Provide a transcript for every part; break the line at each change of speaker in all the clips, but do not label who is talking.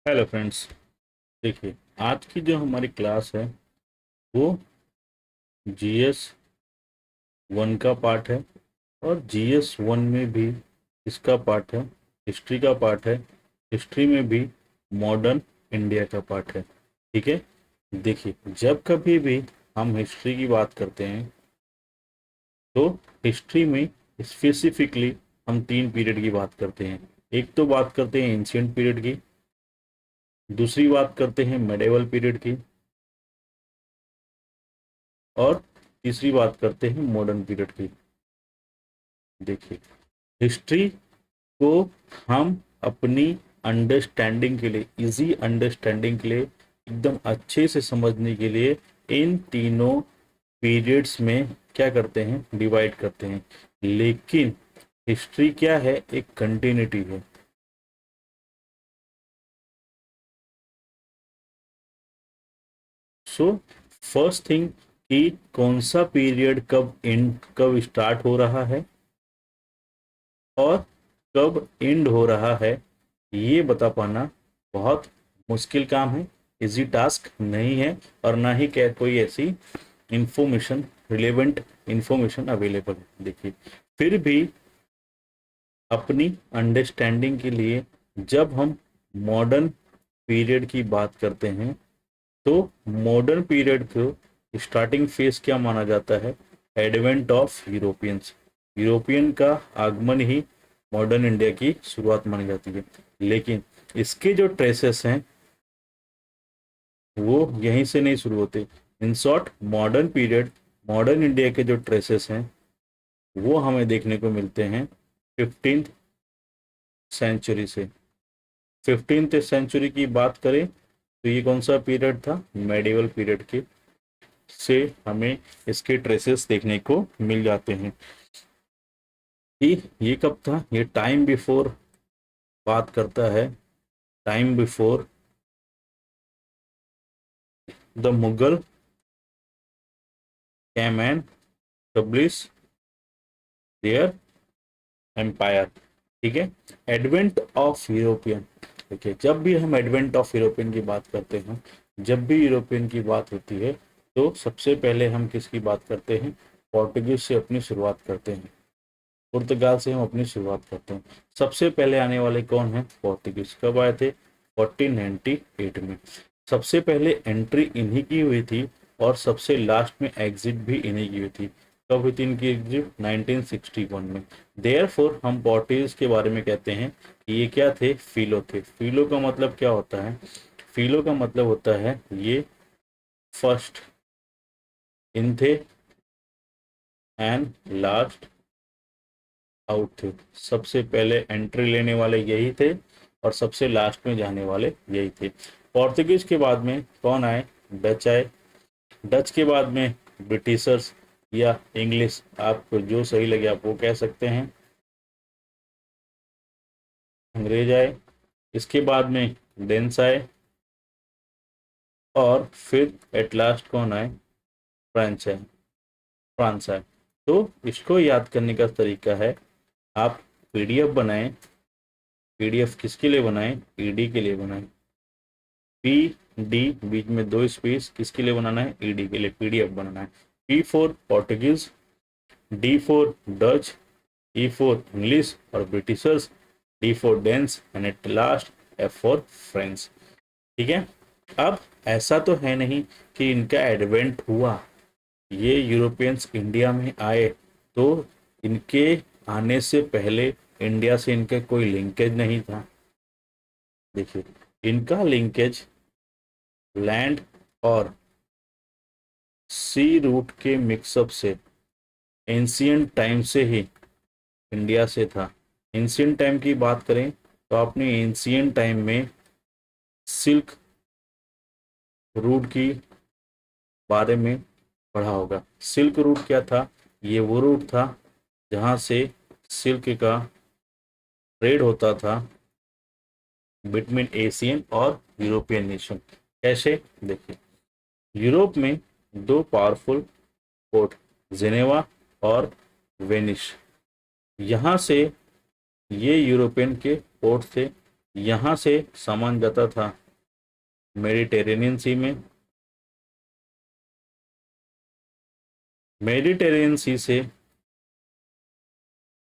Hello friends. देखिए, आज की जो हमारी क्लास है वो GS 1 का पार्ट है। और GS 1 में भी इसका पार्ट है, हिस्ट्री का पार्ट है। हिस्ट्री में भी मॉडर्न इंडिया का पार्ट है। ठीक है। देखिए, जब कभी भी हम हिस्ट्री की बात करते हैं तो हिस्ट्री में स्पेसिफिकली हम तीन पीरियड की बात करते हैं। एक तो बात करते हैं एंशियंट पीरियड की, दूसरी बात करते हैं मेडिवल पीरियड की, और तीसरी बात करते हैं मॉडर्न पीरियड की। देखिए, हिस्ट्री को हम अपनी अंडरस्टैंडिंग के लिए, इजी अंडरस्टैंडिंग के लिए, एकदम अच्छे से समझने के लिए इन तीनों पीरियड्स में क्या करते हैं, डिवाइड करते हैं। लेकिन हिस्ट्री क्या है, एक कंटिन्यूटी है। सो फर्स्ट थिंग कि कौन सा पीरियड कब एंड, कब स्टार्ट हो रहा है और कब एंड हो रहा है, ये बता पाना बहुत मुश्किल काम है। इजी टास्क नहीं है, और ना ही क्या कोई ऐसी इंफॉर्मेशन, रिलेवेंट इंफॉर्मेशन अवेलेबल है। देखिए, फिर भी अपनी अंडरस्टैंडिंग के लिए जब हम मॉडर्न पीरियड की बात करते हैं तो मॉडर्न पीरियड को स्टार्टिंग फेज क्या माना जाता है, एडवेंट ऑफ यूरोपियंस। यूरोपियन का आगमन ही मॉडर्न इंडिया की शुरुआत मानी जाती है। लेकिन इसके जो ट्रेसेस हैं वो यहीं से नहीं शुरू होते। In short, modern period, modern India के जो ट्रेसेस हैं वो हमें देखने को मिलते हैं 15th सेंचुरी से। 15th सेंचुरी की बात करें तो ये कौन सा पीरियड था, मेडिवल पीरियड के से हमें इसके ट्रेसेस देखने को मिल जाते हैं। कि ये कब था, ये टाइम बिफोर बात करता है, time before the Mughal came and established their empire। ठीक है। एडवेंट ऑफ यूरोपियन, देखिए जब भी हम एडवेंट ऑफ यूरोपियन की बात करते हैं, जब भी यूरोपियन की बात होती है तो सबसे पहले हम किसकी बात करते हैं, पोर्टुगीज से अपनी शुरुआत करते हैं। पुर्तगाल से हम अपनी शुरुआत करते हैं। सबसे पहले आने वाले कौन है, पोर्टुगीज। कब आए थे, 1498 में। सबसे पहले एंट्री इन्हीं की हुई थी और सबसे लास्ट में एग्जिट भी इन्हीं की हुई थी। कब हुई थी इनकी एग्जिट, 1961 में। देयरफॉर हम पोर्टुगीज के बारे में कहते हैं कि ये क्या थे, फिलो थे। फिलो का मतलब क्या होता है, फिलो का मतलब होता है ये फर्स्ट इन थे एंड लास्ट आउट थे। सबसे पहले एंट्री लेने वाले यही थे और सबसे लास्ट में जाने वाले यही थे। पोर्तुगीज के बाद में कौन आए, डच आए। डच के बाद में ब्रिटिशर्स या इंग्लिश, आपको जो सही लगे आप वो कह सकते हैं, अंग्रेज आए। इसके बाद में डेंस आए और फिर एट लास्ट कौन आए, फ्रेंच आए, फ्रांस आए। तो इसको याद करने का तरीका है, आप पीडीएफ बनाएं। पीडीएफ किसके लिए बनाएं, ईडी के लिए बनाएं। पी डी बीच में दो स्पेस, किसके लिए बनाना है, ईडी के लिए, पीडीएफ बनाना है। P for Portuguese, D for Dutch, E for English और Britishers, D for Danes and at last F for French. ठीक है। अब ऐसा तो है नहीं कि इनका एडवेंट हुआ, ये यूरोपियंस इंडिया में आए तो इनके आने से पहले इंडिया से इनका कोई लिंकेज नहीं था। देखिए, इनका लिंकेज लैंड और सी रूट के मिक्सअप से एंशियंट टाइम से ही इंडिया से था। एंशियंट टाइम की बात करें तो आपने एंशियंट टाइम में सिल्क रूट की बारे में पढ़ा होगा। सिल्क रूट क्या था, ये वो रूट था जहाँ से सिल्क का ट्रेड होता था बिटवीन एशियन और यूरोपियन नेशन। कैसे, देखिए, यूरोप में दो पावरफुल पोर्ट, जेनेवा और वेनिस, यहाँ से ये यूरोपियन के पोर्ट थे। यहाँ से सामान जाता था मेडिटेरेनियन सी में, मेडिटेरेनियन सी से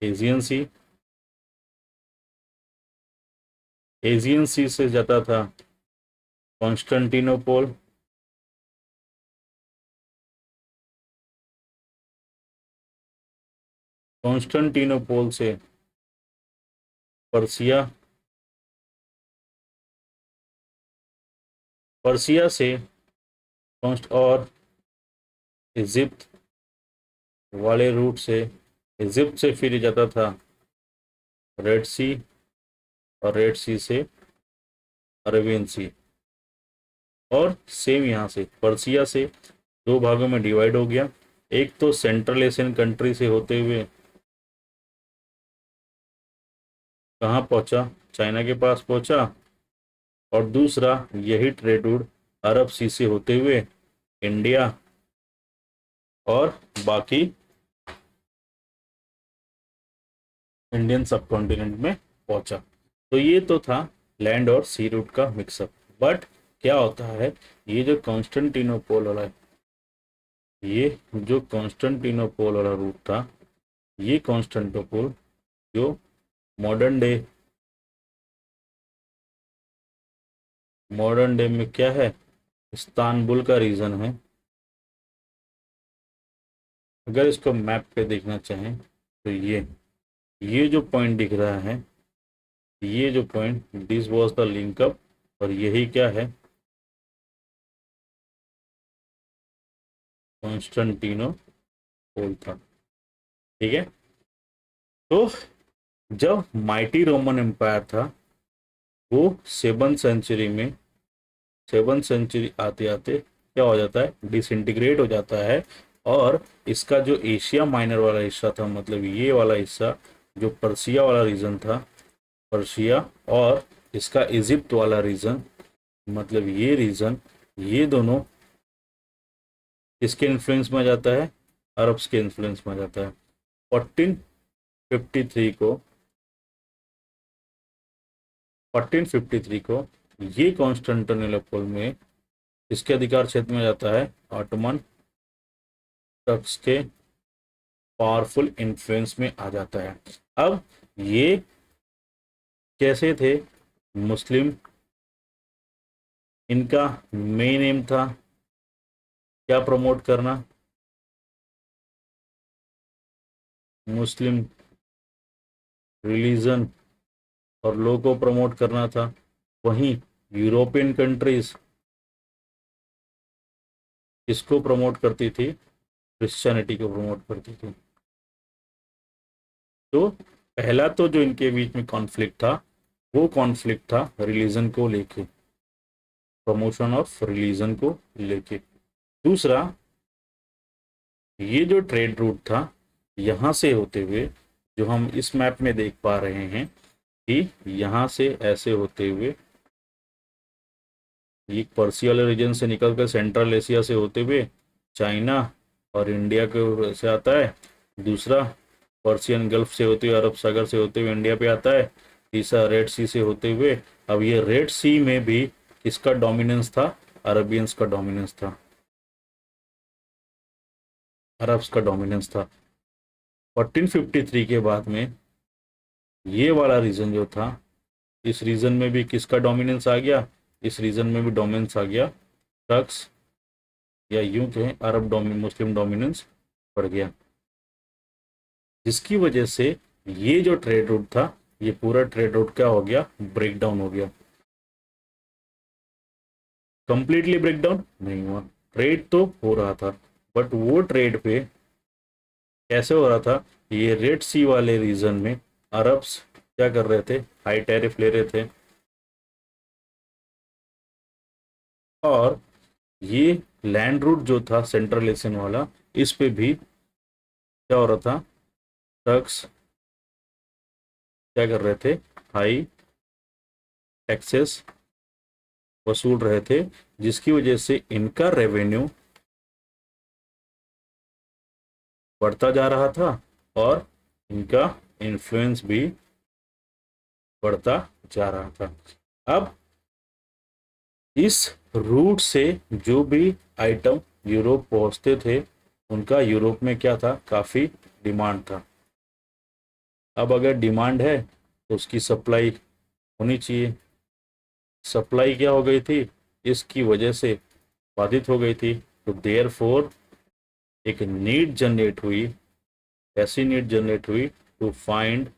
एशियन सी, एशियन सी से जाता था कॉन्स्टेंटिनोपोल, कॉन्स्टेंटिनोपोल से पर्सिया, पर्सिया से कॉन्स्ट और इजिप्ट वाले रूट से, इजिप्ट से फिर जाता था रेड सी, और रेड सी से अरेबियन सी, और सेम यहाँ से पर्सिया से दो भागों में डिवाइड हो गया। एक तो सेंट्रल एशियन कंट्री से होते हुए कहाँ पहुंचा, चाइना के पास पहुंचा, और दूसरा यही ट्रेड रूट अरब सी से होते हुए इंडिया और बाकी इंडियन सब कॉन्टिनेंट में पहुंचा। तो ये तो था लैंड और सी रूट का मिक्सअप। बट क्या होता है, ये जो कॉन्स्टेंटिनोपोल वाला, ये जो कॉन्स्टेंटिनोपोल वाला रूट था, ये कॉन्स्टेंटिनोपोल जो मॉडर्न डे में क्या है, इस्तांबुल का रीजन है। अगर इसको मैप पे देखना चाहें तो ये जो पॉइंट दिख रहा है, ये जो point, this was the linkup, और यही क्या है, कॉन्स्टेंटिनोपोल था। ठीक है। तो जब माइटी रोमन एम्पायर था, वो 7th सेंचुरी में, 7th सेंचुरी आते आते क्या हो जाता है, डिसइंटीग्रेट हो जाता है। और इसका जो एशिया माइनर वाला हिस्सा था, मतलब ये वाला हिस्सा जो पर्सिया वाला रीजन था, पर्सिया, और इसका इजिप्ट वाला रीजन, मतलब ये रीजन, ये दोनों किसके इन्फ्लुएंस में आ जाता है, अरब्स के इन्फ्लुएंस में आ जाता है। 1453 को 1453 को ये कॉन्स्टेंटिनोपल में इसके अधिकार क्षेत्र में जाता है, ऑटोमन टर्क्स के पावरफुल इन्फ्लुएंस में आ जाता है। अब ये कैसे थे, मुस्लिम, इनका मेन एम था क्या प्रमोट करना, मुस्लिम रिलीजन और लॉ को प्रमोट करना था। वहीं यूरोपियन कंट्रीज इसको प्रमोट करती थी, क्रिश्चियनिटी को प्रमोट करती थी। तो पहला तो जो इनके बीच में कॉन्फ्लिक्ट था, वो कॉन्फ्लिक्ट था रिलीजन को लेके, प्रमोशन ऑफ रिलीजन को लेके। दूसरा, ये जो ट्रेड रूट था, यहाँ से होते हुए, जो हम इस मैप में देख पा रहे हैं कि यहाँ से ऐसे होते हुए, ये पर्सिया वाले रीजन से निकलकर सेंट्रल एशिया से होते हुए चाइना और इंडिया के से आता है। दूसरा, पर्सियन गल्फ से होते हुए, अरब सागर से होते हुए इंडिया पे आता है। तीसरा, रेड सी से होते हुए, अब ये रेड सी में भी किसका डोमिनेंस था, अरबियंस का डोमिनेंस था, अरब्स का डोमिनेंस था। 1453 के बाद में ये वाला रीजन जो था, इस रीजन में भी किसका डोमिनेंस आ गया, इस रीजन में भी डोमिनेंस आ गया टर्क्स, या यूं कहें अरब मुस्लिम डोमिनेंस बढ़ गया, जिसकी वजह से ये जो ट्रेड रूट था, ये पूरा ट्रेड रूट क्या हो गया, ब्रेक डाउन हो गया। कंप्लीटली ब्रेक डाउन नहीं हुआ, ट्रेड तो हो रहा था, बट वो ट्रेड पे कैसे हो रहा था, ये रेड सी वाले रीजन में अरब्स क्या कर रहे थे, हाई टैरिफ ले रहे थे, और ये लैंड रूट जो था सेंट्रल एशियन वाला, इस पे भी क्या हो रहा था, टर्क्स क्या कर रहे थे, हाई टैक्सेस वसूल रहे थे, जिसकी वजह से इनका रेवेन्यू बढ़ता जा रहा था और इनका इन्फ्लुएंस भी बढ़ता जा रहा था। अब इस रूट से जो भी आइटम यूरोप पहुंचते थे उनका यूरोप में क्या था, काफ़ी डिमांड था। अब अगर डिमांड है तो उसकी सप्लाई होनी चाहिए। सप्लाई क्या हो गई थी, इसकी वजह से बाधित हो गई थी। तो देयर फोर एक नीड जनरेट हुई। ऐसी नीड जनरेट हुई to find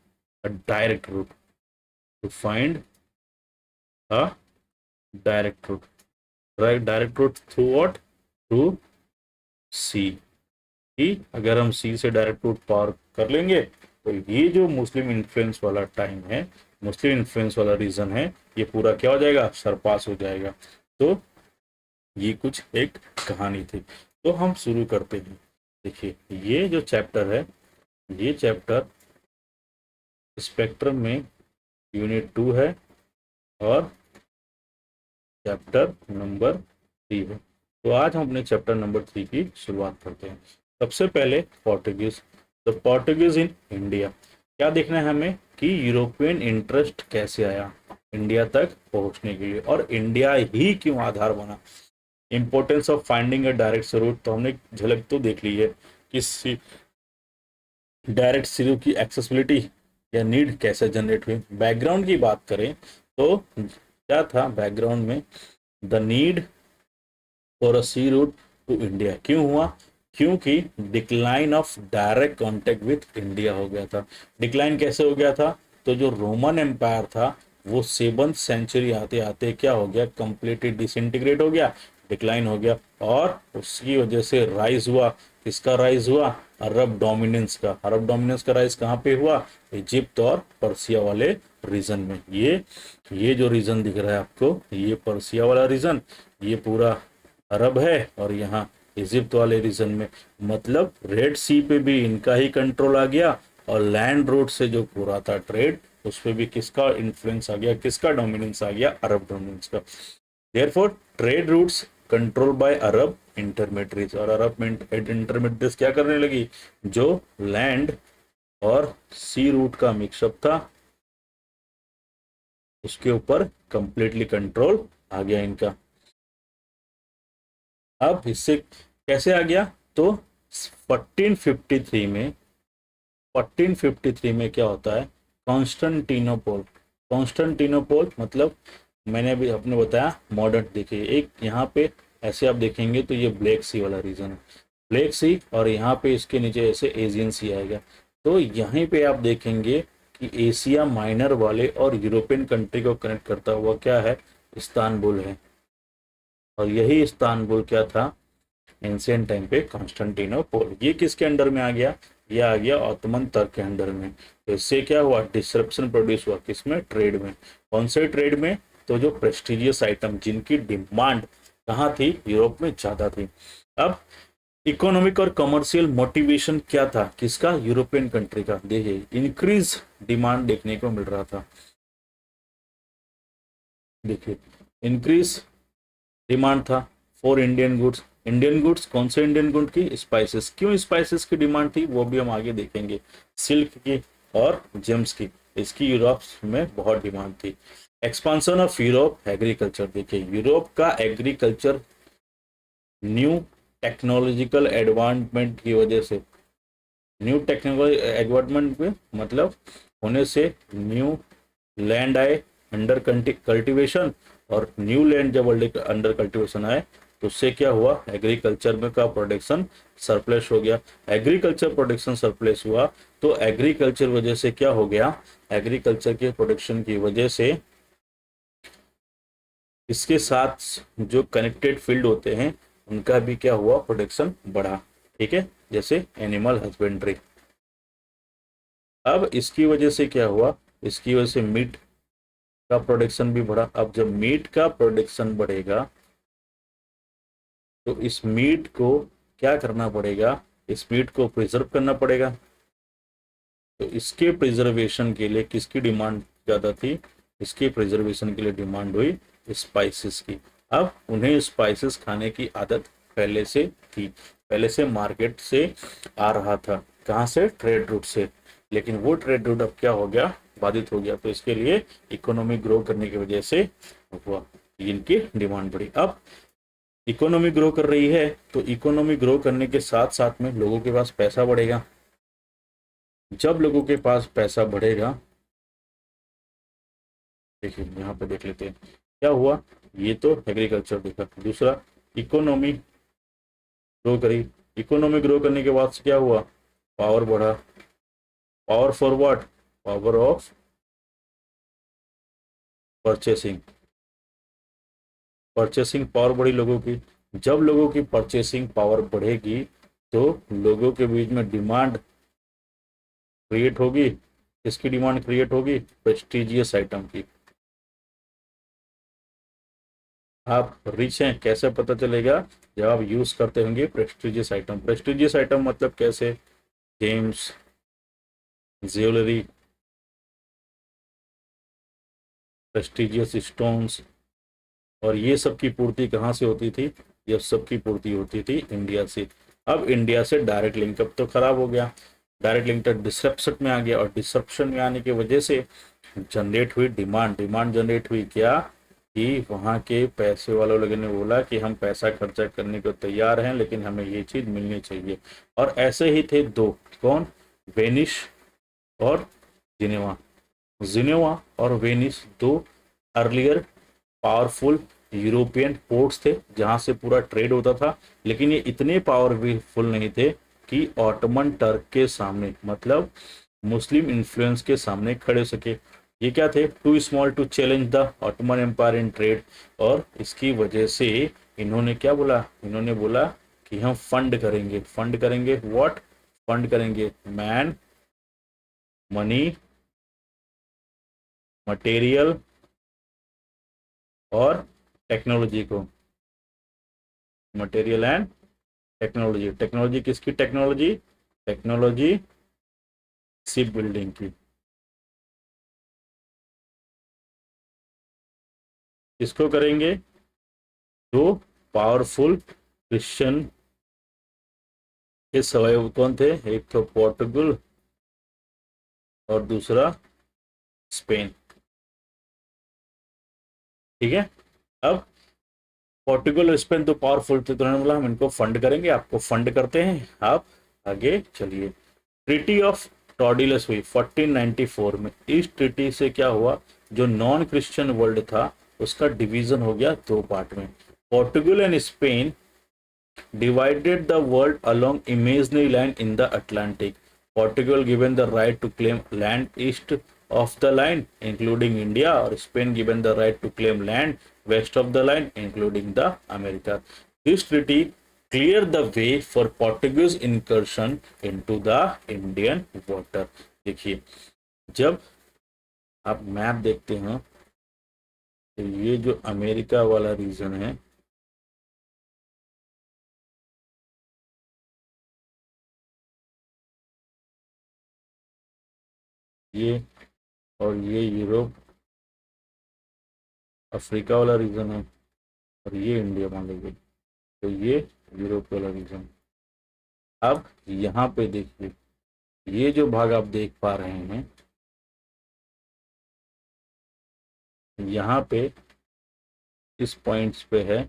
a direct route, to find a direct route, direct route through what, through sea. कि अगर हम सी से डायरेक्ट रूट पार कर लेंगे तो ये जो मुस्लिम इन्फ्लुएंस वाला टाइम है, मुस्लिम इन्फ्लुएंस वाला रीजन है, ये पूरा क्या हो जाएगा, सरपास हो जाएगा। तो ये कुछ एक कहानी थी। तो हम शुरू करते हैं। देखिए ये जो चैप्टर है, ये चैप्टर स्पेक्ट्रम में यूनिट 2 है और चैप्टर नंबर 3 है। तो आज हम अपने चैप्टर नंबर 3 की शुरुआत करते हैं। सबसे पहले Portuguese, the Portuguese in India. क्या देखना है हमें कि यूरोपियन इंटरेस्ट कैसे आया इंडिया तक पहुंचने के लिए, और इंडिया ही क्यों आधार बना। Importance of finding a direct root तो हमने झलक तो देख ली है कि डायरेक्ट सीरू की एक्सेसिबिलिटी या नीड कैसे जनरेट हुई। बैकग्राउंड की बात करें तो क्या था बैकग्राउंड में, the need for a sea route to India क्यों हुआ, क्योंकि decline of direct contact with India हो गया था। डिक्लाइन कैसे हो गया था, तो जो रोमन एम्पायर था वो 7th सेंचुरी आते आते क्या हो गया, कंप्लीटली डिसइंटीग्रेट हो गया, डिक्लाइन हो गया। और उसकी वजह से राइज हुआ, किसका राइज हुआ, अरब डोमिनेंस का। अरब डोमिनेंस का राइज कहाँ पे हुआ, इजिप्ट और पर्सिया वाले रीजन में। ये जो रीजन दिख रहा है आपको, ये पर्सिया वाला रीजन, ये पूरा अरब है, और यहाँ इजिप्ट वाले रीजन में, मतलब रेड सी पे भी इनका ही कंट्रोल आ गया, और लैंड रोड से जो पूरा था ट्रेड उस पर भी किसका इन्फ्लुएंस आ गया, किसका डोमिनेंस आ गया, अरब डोमिनेंस का। Therefore trade routes control by Arab intermediates, और अरब इंटरमीडिएट्स क्या करने लगी, जो लैंड और सी रूट का मिक्सअप था उसके ऊपर कंप्लीटली कंट्रोल आ गया इनका। अब इससे कैसे आ गया, तो 1453 में, 1453 में क्या होता है, कॉन्स्टेंटिनोपल। कॉन्स्टेंटिनोपल मतलब मैंने अभी अपने बताया मॉडर्न। देखिए एक यहाँ पे ऐसे आप देखेंगे तो ये ब्लैक सी वाला रीजन है, ब्लैक सी, और यहाँ पे इसके नीचे ऐसे एशियन सी आएगा। तो यहीं पे आप देखेंगे कि एशिया माइनर वाले और यूरोपियन कंट्री को कनेक्ट करता हुआ क्या है, इस्तांबुल है। और यही इस्तांबुल क्या था एंशियंट टाइम पे, कॉन्स्टेंटिनोपल। ये किसके अंडर में आ गया, ये आ गया ऑटोमन तुर्क के अंडर में। तो इससे क्या हुआ, डिसरप्शन प्रोड्यूस हुआ, किसमें, ट्रेड में। कौन से ट्रेड में, तो जो प्रेस्टिजियस आइटम जिनकी डिमांड कहाँ थी, यूरोप में ज्यादा थी। अब इकोनॉमिक और कमर्शियल मोटिवेशन क्या था, किसका, यूरोपियन कंट्री का। देखिए इंक्रीज डिमांड देखने को मिल रहा था। देखिए इंक्रीज डिमांड था for Indian goods. Indian goods कौन से इंडियन गुड की, स्पाइसेस। क्यों स्पाइसेस की डिमांड थी वो भी हम आगे देखेंगे। सिल्क की और जेम्स की, इसकी यूरोप में बहुत डिमांड थी। Expansion of Europe agriculture. देखिए यूरोप का एग्रीकल्चर न्यू टेक्नोलॉजिकल एडवांसमेंट की वजह से, न्यू टेक्नोलॉजी एडवांसमेंट में मतलब होने से न्यू लैंड आए अंडर कल्टीवेशन, और न्यू लैंड जब अंडर कल्टीवेशन आए तो उससे क्या हुआ, एग्रीकल्चर में का प्रोडक्शन सरप्लस हो गया। एग्रीकल्चर प्रोडक्शन सरप्लस हुआ तो एग्रीकल्चर वजह से क्या हो गया, एग्रीकल्चर के प्रोडक्शन की वजह से इसके साथ जो कनेक्टेड फील्ड होते हैं उनका भी क्या हुआ, प्रोडक्शन बढ़ा। ठीक है, जैसे एनिमल हस्बेंड्री। अब इसकी वजह से क्या हुआ, इसकी वजह से मीट का प्रोडक्शन भी बढ़ा। अब जब मीट का प्रोडक्शन बढ़ेगा तो इस मीट को क्या करना पड़ेगा, इस मीट को प्रिजर्व करना पड़ेगा। तो इसके प्रिजर्वेशन के लिए किसकी डिमांड ज्यादा थी, इसके प्रिजर्वेशन के लिए डिमांड हुई स्पाइसेस की। अब उन्हें स्पाइसेस खाने की आदत पहले से थी, पहले से मार्केट से आ रहा था, कहाँ से, ट्रेड रूट से। लेकिन वो ट्रेड रूट अब क्या हो गया, बाधित हो गया। तो इसके लिए इकोनॉमी ग्रो करने की वजह से हुआ। इनकी डिमांड बढ़ी। अब इकोनॉमी ग्रो कर रही है, तो इकोनॉमी ग्रो करने के साथ साथ में लोगों के पास पैसा बढ़ेगा। जब लोगों के पास पैसा बढ़ेगा, देखिए यहाँ पे देख लेते हैं क्या हुआ। ये तो एग्रीकल्चर देखा। दूसरा, इकोनॉमी ग्रो करी। इकोनॉमी ग्रो करने के बाद से क्या हुआ, पावर बढ़ा। Power for what, power of purchasing. Purchasing power बढ़ी लोगों की। जब लोगों की परचेसिंग पावर बढ़ेगी तो लोगों के बीच में डिमांड क्रिएट होगी। किसकी डिमांड क्रिएट होगी, प्रेस्टिजियस आइटम की। आप रिच हैं कैसे पता चलेगा, जब आप यूज करते होंगे प्रेस्टिजियस आइटम। प्रेस्टिजियस आइटम मतलब कैसे, गेम्स, ज्वेलरी, प्रेस्टिजियस स्टोन्स। और ये सब की पूर्ति कहाँ से होती थी, ये सब की पूर्ति होती थी इंडिया से। अब इंडिया से डायरेक्ट लिंकअप तो खराब हो गया, डायरेक्ट लिंक तो डिसरप्शन में आ गया, और डिसरप्शन में आने की वजह से जनरेट हुई डिमांड। डिमांड जनरेट हुई क्या, कि वहाँ के पैसे वालों लोगों ने बोला कि हम पैसा खर्चा करने को तैयार हैं, लेकिन हमें ये चीज़ मिलनी चाहिए। और ऐसे ही थे दो, कौन, वेनिस और जिनेवा। जिनेवा और वेनिस दो अर्लियर पावरफुल यूरोपियन पोर्ट्स थे जहां से पूरा ट्रेड होता था, लेकिन ये इतने पावरफुल नहीं थे कि ऑटोमन टर्क के सामने, मतलब मुस्लिम इन्फ्लुएंस के सामने खड़े हो सके। ये क्या थे, too small to challenge the Ottoman Empire in trade. और इसकी वजह से इन्होंने क्या बोला, इन्होंने बोला कि हम फंड करेंगे। फंड करेंगे व्हाट, फंड करेंगे मैन, मनी, मटेरियल और टेक्नोलॉजी को। Material and technology. टेक्नोलॉजी किसकी, टेक्नोलॉजी, टेक्नोलॉजी शिप बिल्डिंग की। इसको करेंगे जो पावरफुल क्रिश्चियन के सवय कौन थे, एक तो पोर्टुगल और दूसरा स्पेन। ठीक है। अब पोर्टुगल और स्पेन तो पावरफुल थे, तो उन्होंने बोला हम इनको फंड करेंगे, आपको फंड करते हैं, आप आगे चलिए। ट्रीटी ऑफ टॉर्डिलस हुई 1494 में। इस ट्रीटी से क्या हुआ, जो नॉन क्रिश्चियन वर्ल्ड था उसका डिवीजन हो गया दो पार्ट में। Portugal and Spain divided the world along imaginary line in the Atlantic. Portugal given the right to claim land east of the line, including India, or Spain given the right to claim land west of the line, including the America. This treaty cleared the way for Portuguese incursion into the Indian water. देखिए, जब आप map देखते हैं तो ये जो America वाला reason है, ये, और ये यूरोप अफ्रीका वाला रीजन है, और ये इंडिया मान लीजिए, तो ये यूरोप वाला रीजन। अब यहाँ पे देखिए, ये जो भाग आप देख पा रहे हैं, यहाँ पे इस पॉइंट्स पे है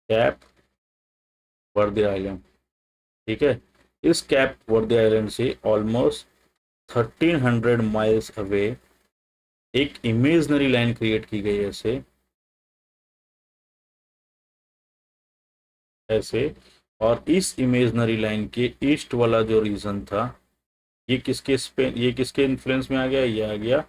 कैप वर्दे आइलैंड। ठीक है। इस कैप वर्दे आइलैंड से ऑलमोस्ट 1300 माइल्स अवे एक इमेजनरी लाइन क्रिएट की गई ऐसे ऐसे। और इस इमेजनरी लाइन के ईस्ट वाला जो रीजन था, ये किसके स्पेन, ये किसके इन्फ्लुएंस में आ गया, ये आ गया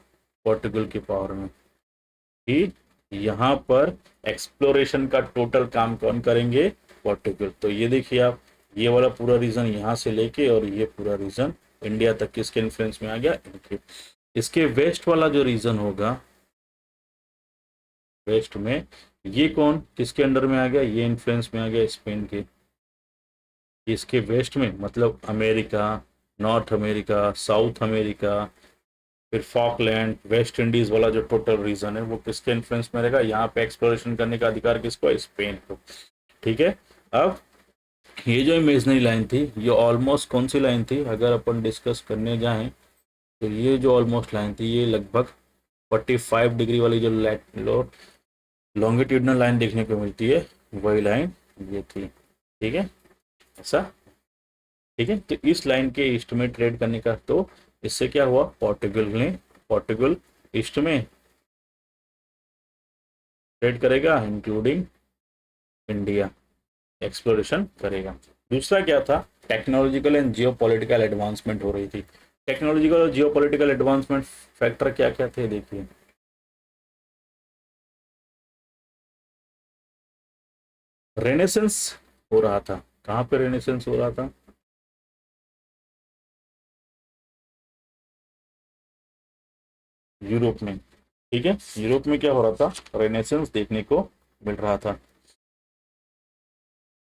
पोर्टुगल के पावर में। कि यहाँ पर एक्सप्लोरेशन का टोटल काम कौन करेंगे, पोर्टुगल। तो ये देखिए आप, ये वाला पूरा रीजन यहाँ से लेके और ये पूरा रीजन इंडिया तक किसके इन्फ्लुएंस में आ गया, इनके। इसके वेस्ट वाला जो रीजन होगा, वेस्ट में ये कौन किसके अंडर में आ गया, ये इन्फ्लुएंस में आ गया स्पेन के। इसके वेस्ट में मतलब America, north America, south America, फिर फॉकलैंड, वेस्ट इंडीज वाला जो टोटल रीजन है वो किसके इन्फ्लुएंस में रहेगा, यहाँ पे एक्सप्लोरेशन करने का अधिकार किसको है, स्पेन को। ठीक है। अब ये जो इमेजनरी लाइन थी, ये ऑलमोस्ट कौन सी लाइन थी, अगर अपन डिस्कस करने जाएं तो ये जो ऑलमोस्ट लाइन थी, ये लगभग 45 डिग्री वाली जो लॉन्गिट्यूडनल लाइन देखने को मिलती है वही लाइन ये थी, ठीक है ऐसा, ठीक है। तो इस लाइन के ईस्ट में ट्रेड करने का, तो इससे क्या हुआ, पोर्टुगल ईस्ट में ट्रेड करेगा इंक्लूडिंग इंडिया, एक्सप्लोरेशन करेगा। दूसरा क्या था, टेक्नोलॉजिकल एंड जियोपॉलिटिकल एडवांसमेंट हो रही थी। टेक्नोलॉजिकल और जियोपॉलिटिकल एडवांसमेंट फैक्टर क्या क्या थे, देखिए रेनेसेंस हो रहा था। कहाँ पे रेनेसेंस हो रहा था, यूरोप में, ठीक है। यूरोप में क्या हो रहा था, रेनेसेंस देखने को मिल रहा था।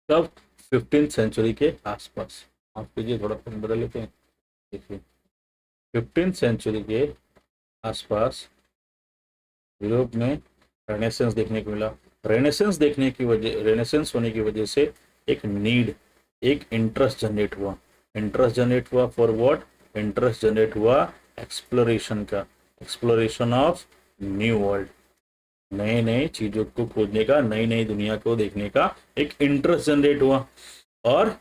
तब 15th सेंचुरी के आसपास, आप कीजिए थोड़ा सा बदल लेते हैं, देखिए 15th सेंचुरी के आसपास यूरोप में रेनेसेंस देखने को मिला। रेनेसेंस होने की वजह से एक नीड, एक इंटरेस्ट जनरेट हुआ। इंटरेस्ट जनरेट हुआ फॉर व्हाट, इंटरेस्ट जनरेट हुआ एक्सप्लोरेशन का, एक्सप्लोरेशन ऑफ न्यू वर्ल्ड, नए नए चीजों को खोजने का, नई नई दुनिया को देखने का एक इंटरेस्ट जनरेट हुआ। और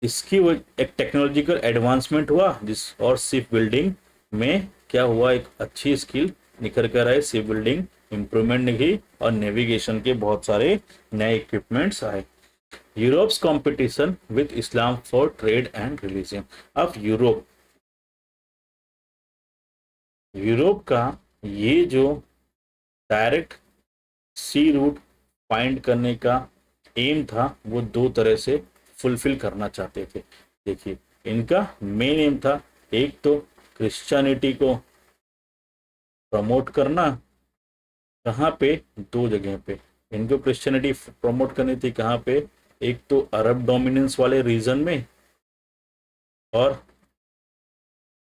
इसकी एक टेक्नोलॉजिकल एडवांसमेंट हुआ, जिस और शिप बिल्डिंग में क्या हुआ, एक अच्छी स्किल निखर कर आए, शिप बिल्डिंग इंप्रूवमेंट निकली और नेविगेशन के बहुत सारे नए इक्विपमेंट्स आए। Europe's competition with Islam for trade and religion. अब यूरोप का ये जो डायरेक्ट सी रूट फाइंड करने का एम था, वो दो तरह से फुलफिल करना चाहते थे। देखिए इनका मेन एम था, एक तो क्रिश्चियनिटी को प्रमोट करना, कहाँ पे, दो जगह पे इनको क्रिश्चियनिटी प्रमोट करनी थी। कहाँ पे, एक तो अरब डोमिनेंस वाले रीजन में और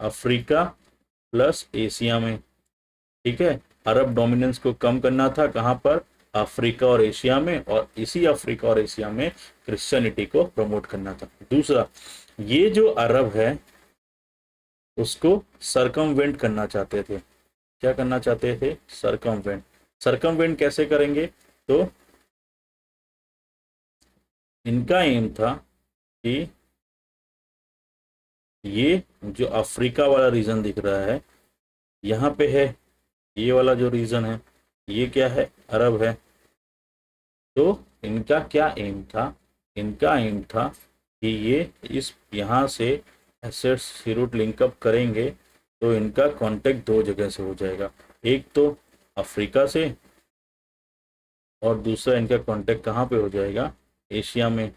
अफ्रीका प्लस एशिया में, ठीक है। अरब डोमिनेंस को कम करना था, कहाँ पर, अफ्रीका और एशिया में, और इसी अफ्रीका और एशिया में क्रिश्चियनिटी को प्रमोट करना था। दूसरा, ये जो अरब है उसको सरकमवेंट करना चाहते थे। क्या करना चाहते थे, सरकमवेंट। सरकमवेंट कैसे करेंगे, तो इनका एम था कि ये जो अफ्रीका वाला रीजन दिख रहा है यहाँ पे है, ये वाला जो रीजन है ये क्या है, अरब है। तो इनका क्या एम था, इनका एम था कि ये इस यहाँ से एसेट्स सी रूट लिंकअप करेंगे तो इनका कांटेक्ट दो जगह से हो जाएगा, एक तो अफ्रीका से और दूसरा इनका कांटेक्ट कहाँ पे हो जाएगा, एशिया में।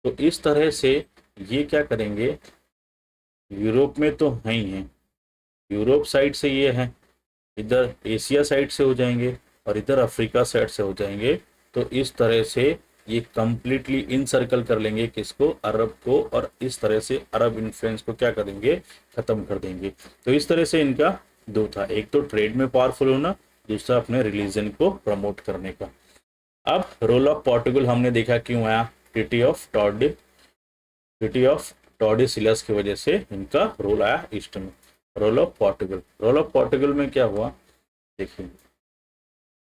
तो इस तरह से ये क्या करेंगे, यूरोप में तो है ही है, यूरोप साइड से ये है, इधर एशिया साइड से हो जाएंगे और इधर अफ्रीका साइड से हो जाएंगे। तो इस तरह से ये कंप्लीटली इनसर्कल कर लेंगे किसको, अरब को, और इस तरह से अरब इन्फ्लुएंस को क्या कर देंगे, खत्म कर देंगे। तो इस तरह से इनका दो था, एक तो ट्रेड में पावरफुल होना, दूसरा अपने रिलीजन को प्रमोट करने का। अब रोल ऑफ पोर्टुगल हमने देखा क्यों आया, ट्रिटी ऑफ टॉर्डिसिलस की वजह से इनका रोल आया ईस्ट में। रोल ऑफ पोर्टुगल में क्या हुआ, देखिए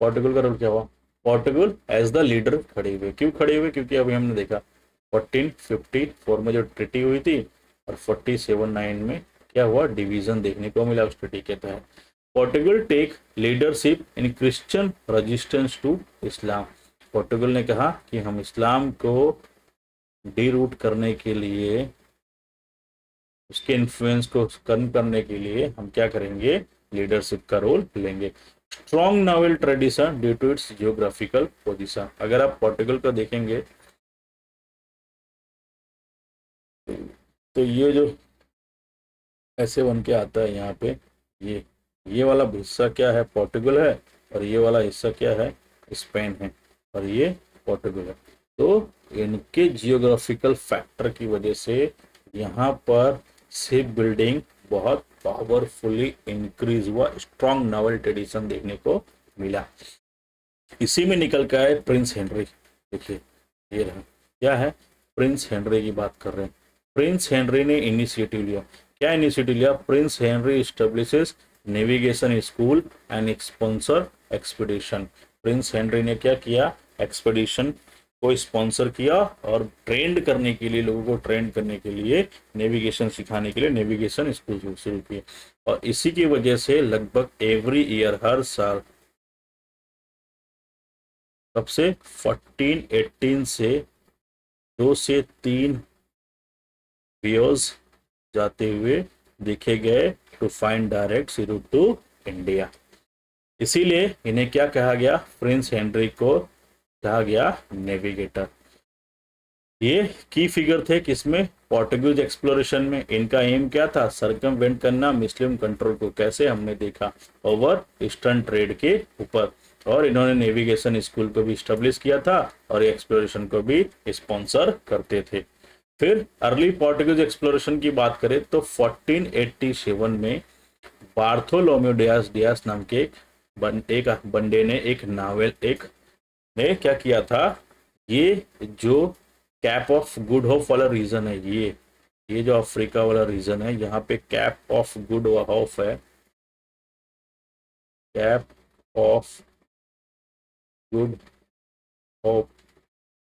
पोर्टुगल का रोल क्या हुआ, पोर्टुगल एज द लीडर खड़े हुए। क्यों खड़े हुए, क्योंकि अभी हमने देखा 1454 में जो ट्रिटी हुई थी और 47-9 में क्या हुआ, डिवीजन देखने को मिला उस ट्रिटी के तहत। Portugal take leadership in Christian resistance to Islam. Portugal ने कहा कि हम इस्लाम को डीरूट करने के लिए, उसके इन्फ्लुएंस को कम करने के लिए हम क्या करेंगे, लीडरशिप का रोल लेंगे। Strong naval tradition due to its geographical position. अगर आप पोर्टुगल का देखेंगे तो ये जो ऐसे बन के आता है यहाँ पे, ये वाला हिस्सा क्या है, पोर्टुगल है, और ये वाला हिस्सा क्या है, स्पेन है, और ये पोर्टुगल है। तो इनके जियोग्राफिकल फैक्टर की वजह से यहाँ पर शिप बिल्डिंग बहुत पावरफुली इंक्रीज हुआ, स्ट्रॉन्ग नावल ट्रेडिशन देखने को मिला। इसी में निकल के आए प्रिंस हेनरी। देखिए ये रहा, क्या है, प्रिंस हेनरी की बात कर रहे हैं। प्रिंस हेनरी ने इनिशिएटिव लिया, क्या इनिशिएटिव लिया, Prince Henry establishes navigation school and sponsor expedition. Prince Henry ने क्या किया, एक्सपीडिशन को स्पॉन्सर किया और ट्रेंड करने के लिए, लोगों को ट्रेंड करने के लिए, नेविगेशन सिखाने के लिए नेविगेशन स्कूल शुरू किए। और इसी की वजह से लगभग एवरी ईयर, हर साल, कब से 1418 से 2 से 3 व्यूअर्स जाते हुए देखे गए to find direct route to India. इसीलिए इन्हें क्या कहा गया, प्रिंस हेनरी को कहा गया नेविगेटर। ये की फिगर थे किसमें, पोर्टुगीज एक्सप्लोरेशन में। इनका एम क्या था, सरकमवेंट करना मुस्लिम कंट्रोल को। कैसे, हमने देखा, ओवर ईस्टर्न ट्रेड के ऊपर। और इन्होंने नेविगेशन स्कूल को भी स्टेब्लिश किया था और एक्सप्लोरेशन को भी स्पॉन्सर करते थे। फिर अर्ली पोर्टुगीज एक्सप्लोरेशन की बात करें तो 1487 में बार्थोलोम्यू डियास डियास नाम के एक बंदे ने एक नावल ने क्या किया था, ये जो कैप ऑफ गुड होप वाला रीजन है, ये जो अफ्रीका वाला रीजन है, यहाँ पे कैप ऑफ गुड होप है, कैप ऑफ गुड होप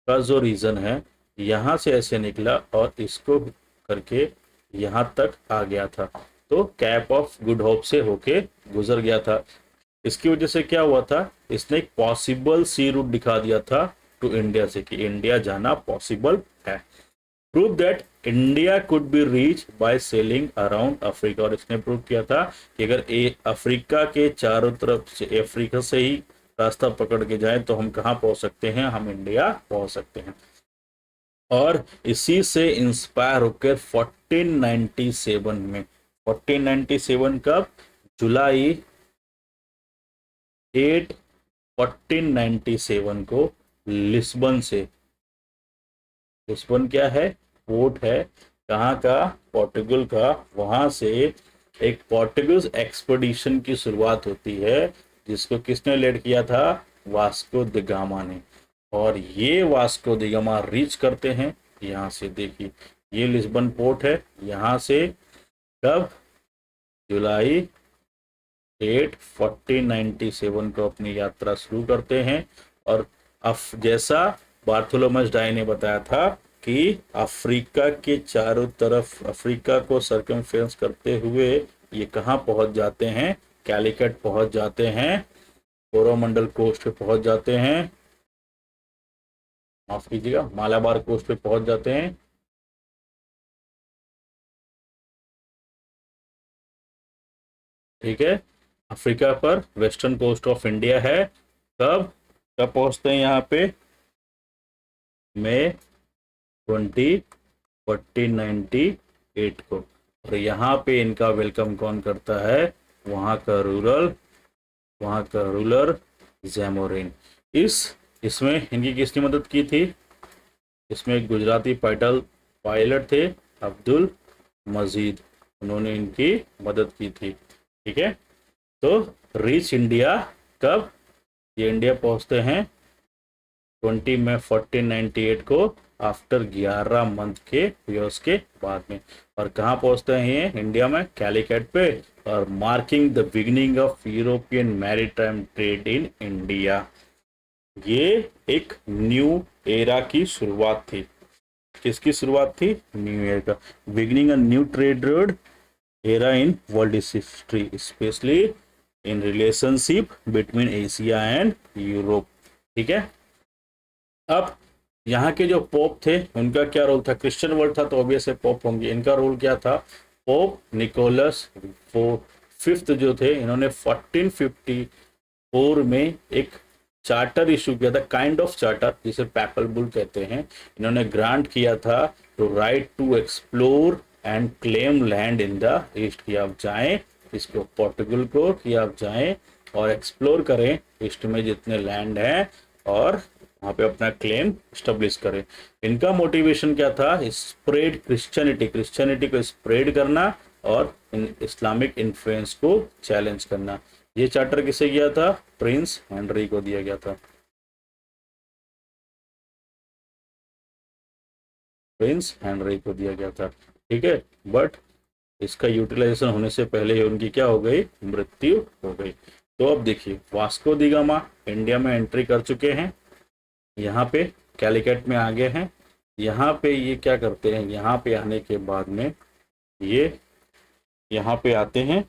का जो रीजन है, यहाँ से ऐसे निकला और इसको करके यहाँ तक आ गया था। तो कैप ऑफ गुड होप से होके गुजर गया था। इसकी वजह से क्या हुआ था, इसने एक पॉसिबल सी रूट दिखा दिया था टू इंडिया से, कि इंडिया जाना पॉसिबल है। Prove that India could be reach by selling around Africa. और इसने प्रूव किया था कि अगर अफ्रीका के चारों तरफ से, अफ्रीका से ही रास्ता पकड़ के जाए तो हम कहाँ पहुंच सकते हैं, हम इंडिया पहुंच सकते हैं। और इसी से इंस्पायर होकर 1497 में, 1497 कब, जुलाई 8 1497 को लिस्बन से, लिस्बन क्या है, पोर्ट है, कहाँ का, पोर्टुगल का, वहां से एक पोर्टुगीज एक्सपेडिशन की शुरुआत होती है, जिसको किसने लीड किया था, वास्को द गामा ने। और ये वास्को द गामा रीच करते हैं यहाँ से, देखिए ये लिस्बन पोर्ट है, यहाँ से कब, जुलाई 8 1497 को अपनी यात्रा शुरू करते हैं। और जैसा बार्थोलोमस डाई ने बताया था कि अफ्रीका के चारों तरफ, अफ्रीका को सर्कमफेरेंस करते हुए ये कहाँ पहुंच जाते हैं, कैलिकट पहुंच जाते हैं, कोरोमंडल कोस्ट पे पहुंच जाते हैं, माफ कीजिएगा, मालाबार कोस्ट पे पहुंच जाते हैं। ठीक है, अफ्रीका पर वेस्टर्न कोस्ट ऑफ इंडिया है। कब कब पहुंचते हैं यहाँ पे, मई 20 1498 को। और यहाँ पे इनका वेलकम कौन करता है, वहाँ का रूलर जैमोरिन। इसमें इनकी किसने मदद की थी, इसमें एक गुजराती पायलट थे, अब्दुल मजीद, उन्होंने इनकी मदद की थी। ठीक है, तो रीच इंडिया कब, ये इंडिया पहुंचते हैं 20 मई 1498 को, आफ्टर 11 मंथ के ईयर्स के बाद में। और कहाँ पहुंचते हैं ये इंडिया में, कैलिकट पे, और marking the beginning of European maritime trade in India. ये एक न्यू एरा की शुरुआत थी। किसकी शुरुआत थी, न्यू ईयर का, beginning a new trade road era in world history, specially in relationship between Asia and Europe. ठीक है, अब यहाँ के जो पोप थे उनका क्या रोल था, क्रिश्चियन वर्ल्ड था तो ऑब्वियस है पोप होंगे। इनका रोल क्या था, पोप निकोलस फिफ्थ जो थे, इन्होंने 1454 में एक चार्टर इशू किया था, काइंड ऑफ चार्टर जिसे पैपल बुल कहते हैं। इन्होंने ग्रांट किया था to right to explore and claim land in the east, कि आप जाएं इसको, पोर्टुगल को, कि आप जाएं और एक्सप्लोर करें ईस्ट में जितने लैंड हैं और वहाँ पे अपना क्लेम स्टेब्लिश करें। इनका मोटिवेशन क्या था, स्प्रेड क्रिश्चियनिटी को स्प्रेड करना और इस्लामिक इन्फ्लुएंस को चैलेंज करना। ये चार्टर किसे किया था, प्रिंस हेनरी को दिया गया था, प्रिंस हेनरी को दिया गया था। ठीक है, बट इसका यूटिलाइजेशन होने से पहले ही उनकी क्या हो गई, मृत्यु हो गई। तो अब देखिए वास्को दी गामा इंडिया में एंट्री कर चुके हैं, यहाँ पे कैलिकट में आ गए हैं। यहाँ पे ये क्या करते हैं, यहाँ पे आने के बाद में ये यहाँ पे आते हैं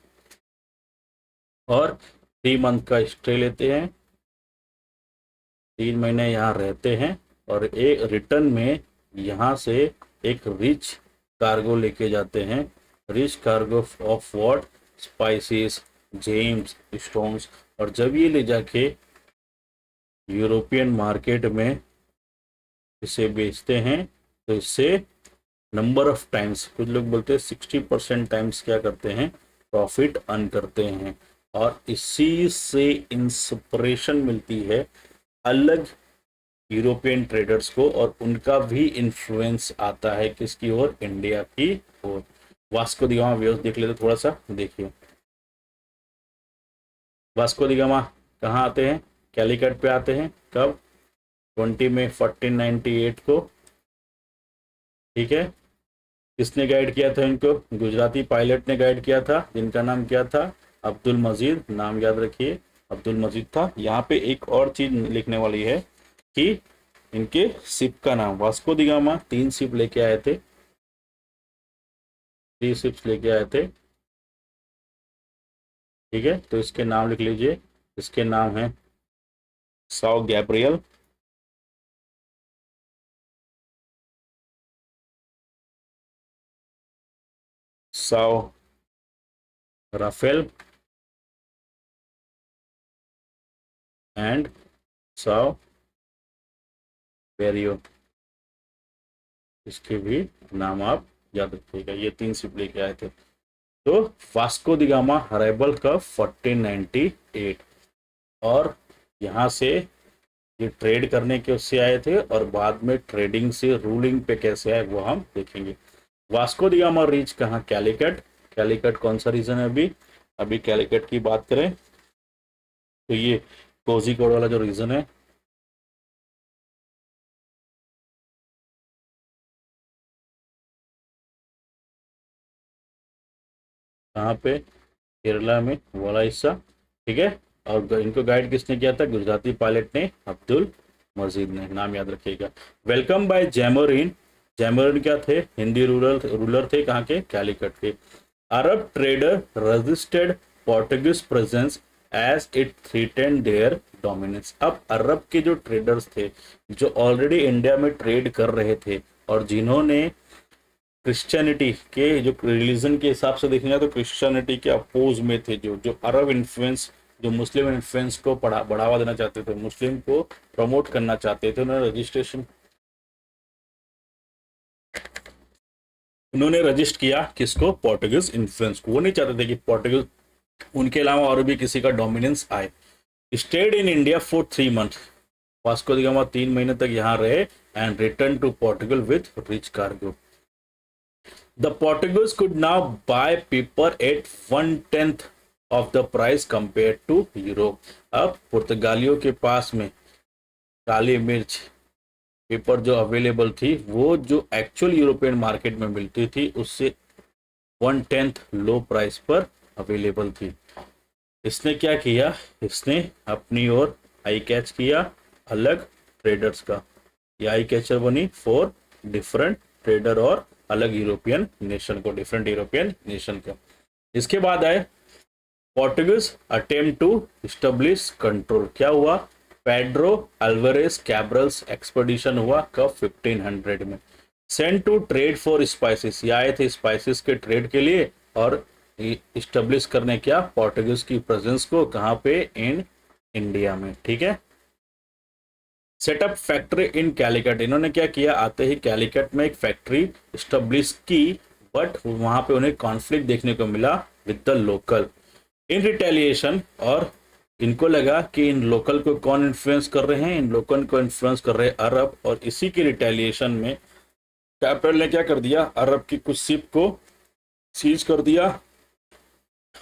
और 3 मंथ का स्टे लेते हैं, 3 महीने यहाँ रहते हैं और एक रिटर्न में यहाँ से एक रिच कार्गो लेके जाते हैं। Rich cargo of what, spices, James, stones. और जब ये ले जाके यूरोपियन मार्केट में इसे बेचते हैं तो इससे नंबर ऑफ टाइम्स, कुछ लोग बोलते हैं 60% टाइम्स क्या करते हैं, प्रॉफिट अर्न करते हैं। और इसी से इंस्पिरेशन मिलती है अलग यूरोपियन ट्रेडर्स को और उनका भी इन्फ्लुएंस आता है किसकी ओर, इंडिया की ओर। वास्को दी गामा व्यवस्था देख लेते थोड़ा सा, देखिए वास्को दी गामा कहाँ आते हैं, कैलिकट पे आते हैं, कब, 20 मई 1498 को। ठीक है, किसने गाइड किया था इनको, गुजराती पायलट ने गाइड किया था जिनका नाम क्या था, अब्दुल मजीद, नाम याद रखिए अब्दुल मजीद था। यहाँ पे एक और चीज लिखने वाली है कि इनके शिप का नाम, वास्को दी गामा 3 शिप लेके आए थे, 3 शिप्स लेके आए थे। ठीक है, तो इसके नाम लिख लीजिए, इसके नाम है Sao Gabriel, Sao Rafael and Sao Berrio. इसके भी नाम आप याद रखिएगा, ये 3 शिप लेके आए थे। तो वास्को दी गामा अराइवल कब, 1498। और यहाँ से ये ट्रेड करने के उससे आए थे और बाद में ट्रेडिंग से रूलिंग पे कैसे आए वो हम देखेंगे। वास्को दी गामा रीच कहाँ, कैलिकट। कैलिकट कौन सा रीजन है, अभी अभी कैलिकट की बात करें तो ये कोझिकोड वाला जो रीजन है, कहाँ पे, केरला में वाला हिस्सा। ठीक है, और इनको गाइड किसने किया था, गुजराती पायलट ने, अब्दुल मजीद ने, नाम याद रखिएगा। Welcome bye Zamorin. जैमोरिन क्या थे, हिंदी रूलर थे, कहाँ के, कैलिकट के। Arab trader registered Portuguese presence as it threatened their dominance. अब अरब के जो ट्रेडर्स थे जो ऑलरेडी इंडिया में ट्रेड कर रहे थे और जिन्होंने क्रिश्चियनिटी के जो रिलीजन के हिसाब से देखेंगे तो क्रिश्चियनिटी के अपोज में थे, जो जो अरब इन्फ्लुएंस, जो मुस्लिम इन्फ्लुएंस को बढ़ावा देना चाहते थे, मुस्लिम को प्रमोट करना चाहते थे, उन्होंने रजिस्टर किया किसको, पोर्टुगीज इन्फ्लुएंस को। वो नहीं चाहते थे कि पोर्टुगीज उनके अलावा और भी किसी का डोमिनेंस आए। Stayed in India for 3 month. Vasco da Gama 3 महीने तक यहाँ रहे and return to Portugal with rich cargo. The Portuguese could now buy paper at 1/10 of the price compared to Europe. अब पुर्तगालियों के पास में काली मिर्च पेपर जो अवेलेबल थी वो जो एक्चुअल यूरोपियन मार्केट में मिलती थी उससे 1/10 लो प्राइस पर अवेलेबल थी। इसने क्या किया, इसने अपनी ओर आई कैच किया अलग ट्रेडर्स का, ये आई कैचर बनी फॉर डिफरेंट ट्रेडर और अलग यूरोपियन नेशन को, डिफरेंट यूरोपियन नेशन का। इसके बाद आए Portuguese attempt to establish control. क्या हुआ, पेड्रो अल्वारेस कैब्रल्स एक्सपेडिशन हुआ कब, 1500 में। Sent to trade for spices, ये आए थे स्पाइसेस के ट्रेड के लिए और इस्टेब्लिश करने क्या, पोर्टुगीज की प्रेजेंस को, कहाँ पे, इन इंडिया में। ठीक है, सेटअप फैक्ट्री इन कैलिकट। इन्होंने क्या किया, आते ही कैलिकट में एक फैक्ट्री स्टेब्लिश की, बट वहां पे उन्हें कॉन्फ्लिक्ट देखने को मिला with the local in retaliation. और इनको लगा कि इन लोकल को कौन इन्फ्लुएंस कर रहे हैं, इन लोकल को इन्फ्लुएंस कर रहे हैं अरब। और इसी की रिटेलिएशन में कैपिटल ने क्या कर दिया, अरब की कुछ शिप को सीज कर दिया,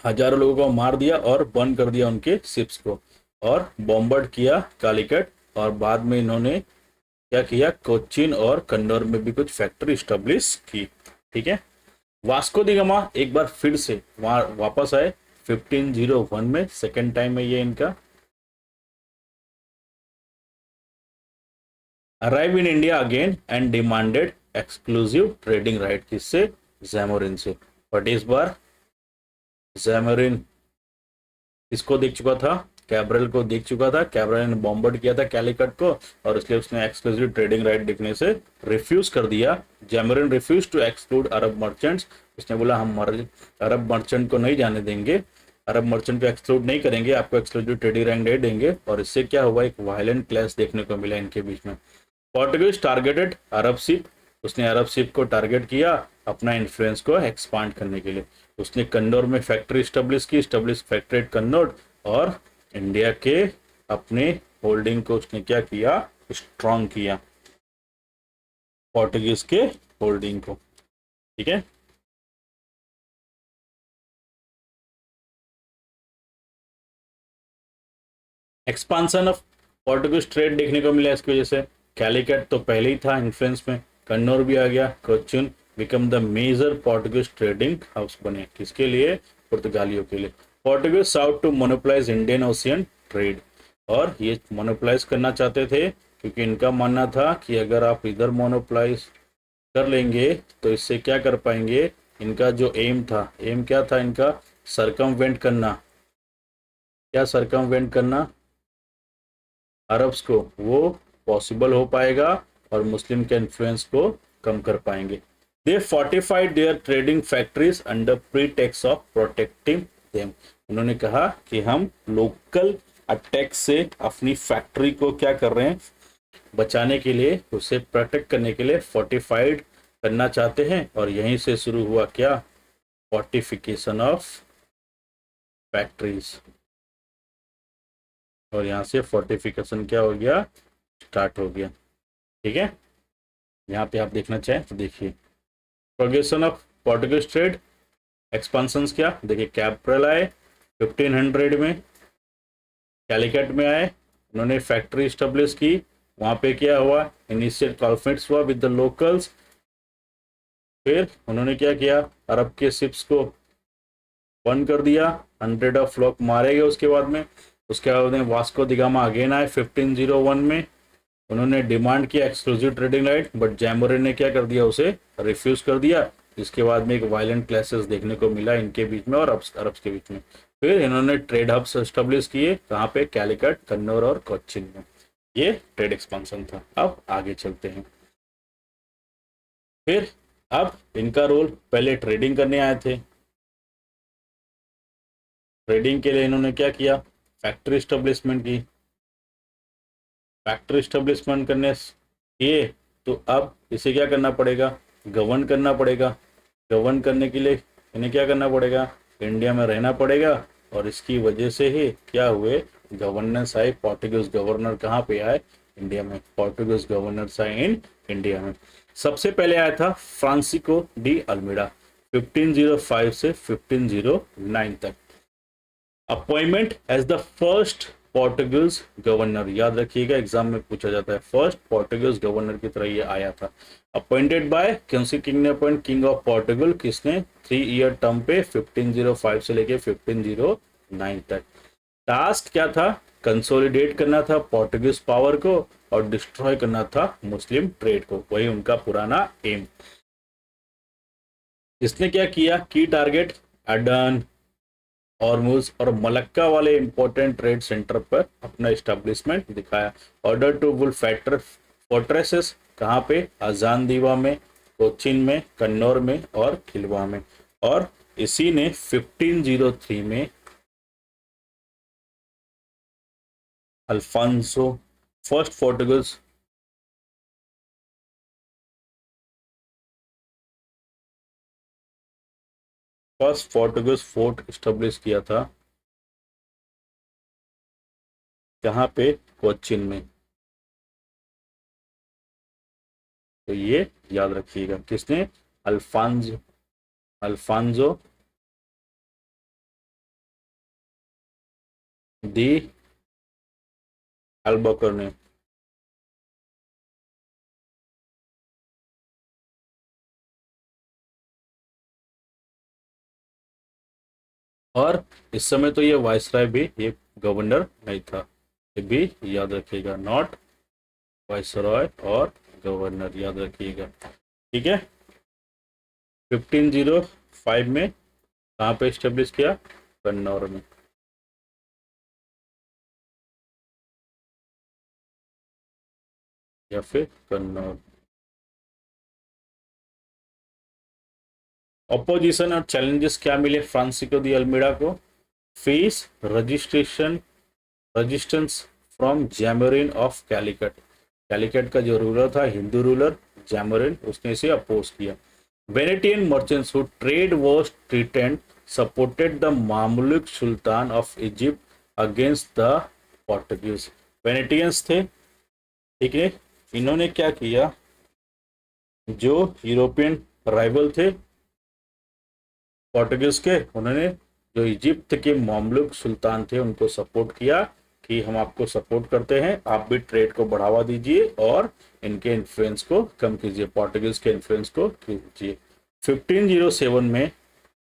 हजारों लोगों को मार दिया और बंद कर दिया उनके शिप्स को, और बॉम्बर्ड किया कालीकट। और बाद में इन्होंने क्या किया, कोचीन और कन्नौर में भी कुछ फैक्ट्री स्टेब्लिश की। ठीक है, वास्को दी गामा एक बार फिर से वहां वापस आए 1501 में, सेकेंड टाइम है ये इनका। Arrive in India again and demanded exclusive trading right, किससे? जैमोरिन से। बट इस बार जैमोरिन इसको देख चुका था, कैब्रल को देख चुका था, कैब्रल ने बॉम्बर्ड किया था कैलिकट को, और इसलिए उसने एक्सक्लूसिव ट्रेडिंग राइट देखने से रिफ्यूज कर दिया। Zamorin refuse to exclude Arab merchants, उसने बोला हम अरब मर्चेंट को नहीं जाने देंगे, अरब मर्चेंट को एक्सक्लूड नहीं करेंगे, आपको एक्सक्लूसिव ट्रेडिंग राइट दे देंगे। और इससे क्या हुआ, एक वायलेंट क्लैश देखने को मिला इनके बीच में। पोर्टुगीज टारगेटेड अरब शिप, उसने अरब शिप को टारगेट किया अपना इन्फ्लुएंस को एक्सपांड करने के लिए। उसने कन्नौर में फैक्ट्री स्टैब्लिश फैक्ट्री एट कन्नौर, और इंडिया के अपने होल्डिंग को उसने क्या किया, स्ट्रॉन्ग किया, पोर्टुगीज के होल्डिंग को। ठीक है, एक्सपांसन ऑफ पोर्टुगीज ट्रेड देखने को मिला इसकी वजह से। कैलिकट तो पहले ही था इन्फ्लुएंस में, कन्नौर भी आ गया, Cochin become the major Portuguese trading house बने, किसके लिए? पुर्तगालियों के लिए। Portuguese sought to monopolise Indian Ocean trade, और ये मोनोपोलाइज करना चाहते थे क्योंकि इनका मानना था कि अगर आप इधर मोनोपोलाइज कर लेंगे तो इससे क्या कर पाएंगे, इनका जो एम था, एम क्या था इनका? सरकमवेंट करना। क्या सरकमवेंट करना? अरब्स को, वो पॉसिबल हो पाएगा, और मुस्लिम के इन्फ्लुएंस को कम कर पाएंगे। They fortified their trading factories under pretext of protecting them, उन्होंने कहा कि हम लोकल अटैक से अपनी फैक्ट्री को क्या कर रहे हैं, बचाने के लिए, उसे प्रोटेक्ट करने के लिए फोर्टिफाइड करना चाहते हैं। और यहीं से शुरू हुआ क्या? फोर्टिफिकेशन ऑफ फैक्ट्रीज, और यहां से फोर्टिफिकेशन क्या हो गया, स्टार्ट हो गया। ठीक है, यहाँ पे आप देखना चाहें तो देखिए, progression of Portuguese trade, expansion क्या, देखिए कैपिटल आए 1500 में, कैलिकट में आए, उन्होंने फैक्ट्री स्टेब्लिश की, वहां पे क्या हुआ, इनिशियल कॉन्फ्लिक्ट्स हुआ विद द लोकल्स, फिर उन्होंने क्या किया, अरब के शिप्स को बंद कर दिया, 100 ऑफ लोग मारे गए उसके बाद में। उसके बाद में वास्को द गामा अगेन आए 1501 में, उन्होंने डिमांड किया exclusive trading right, but Zamorin ने क्या कर दिया, उसे रिफ्यूज कर दिया। इसके बाद में एक वायलेंट क्लैशेस देखने को मिला इनके बीच में और अरब्स के बीच में। फिर इन्होंने ट्रेड हब्स एस्टेब्लिश किए, कहाँ पे? कैलिकट, कन्नौर और कोच्चिन में। ये ट्रेड एक्सपांशन था। अब आगे चलते हैं। फिर अब इनका रोल, पहले ट्रेडिंग करने आए थे, ट्रेडिंग के लिए इन्होंने क्या किया, फैक्ट्री स्टेब्लिशमेंट की, फैक्ट्री स्टेब्लिशमेंट करने किए तो अब इसे क्या करना पड़ेगा, गवर्न करना पड़ेगा। गवर्न करने के लिए इन्हें क्या करना पड़ेगा, इंडिया में रहना पड़ेगा। और इसकी वजह से ही क्या हुए, गवर्नेंस आए, पोर्टुगीज गवर्नर कहाँ पे आए, इंडिया में। पोर्टुगीज गवर्नर आए इन इंडिया में। सबसे पहले आया था फ्रांसिस्को डी अल्मीडा 1505 से 1509 तक। Appointment as the first Portuguese governor, याद रखिएगा एग्जाम में पूछा जाता है, फर्स्ट पोर्टुगीज गवर्नर की तरह ये आया था। अपॉइंटेड बाय किंग, किंग ने अपॉइंट किंग ऑफ पोर्टुगल, किसने? 3 ईयर टर्म पे 1505 से लेके 1509 तक। टास्क क्या था, कंसोलिडेट करना था पोर्टुगीज पावर को और डिस्ट्रॉय करना था मुस्लिम ट्रेड को, वही उनका पुराना एम। इसने क्या किया, की टारगेट अडन, हॉर्मुज और मलक्का वाले इंपॉर्टेंट ट्रेड सेंटर पर अपना एस्टेब्लिशमेंट दिखाया। Order to build factor fortresses, कहाँ पे? अजान दीवा में, कोचिन में, कन्नौर में और खिलवा में। और इसी ने 1503 में Alfonso first Portugal's first Portugal's fort establish किया था, जहाँ पे? कोचिन में। तो ये याद रखिएगा, किसने? अल्फांज अल्फांजो दी अल्बकर ने। और इस समय तो ये वायसराय भी, ये गवर्नर नहीं था, ये भी याद रखिएगा, नॉट वायसराय और गवर्नर, याद रखिएगा। ठीक है, 1505 में कहाँ पे स्टेब्लिश किया? कन्नौर में। या फिर कन्नौर। ऑपोजिशन और चैलेंजेस क्या मिले फ्रांसिस्को दी अल्मीड़ा को? Face resistance from Zamorin of Calicut. Calicut का जो रूलर था, हिंदू रूलर जैमोरिन, उसने इसे अपोज किया। Venetian merchants who trade was threatened supported the Mamluk sultan of Egypt against the Portuguese. Venetians थे, ठीक है, इन्होंने क्या किया, जो यूरोपियन राइवल थे पोर्टुगीज के, उन्होंने जो इजिप्ट के मामलुक सुल्तान थे उनको सपोर्ट किया कि हम आपको सपोर्ट करते हैं, आप भी ट्रेड को बढ़ावा दीजिए और इनके इन्फ्लुएंस को कम कीजिए, पोर्टुगीज के इन्फ्लुएंस को कीजिए। 1507 में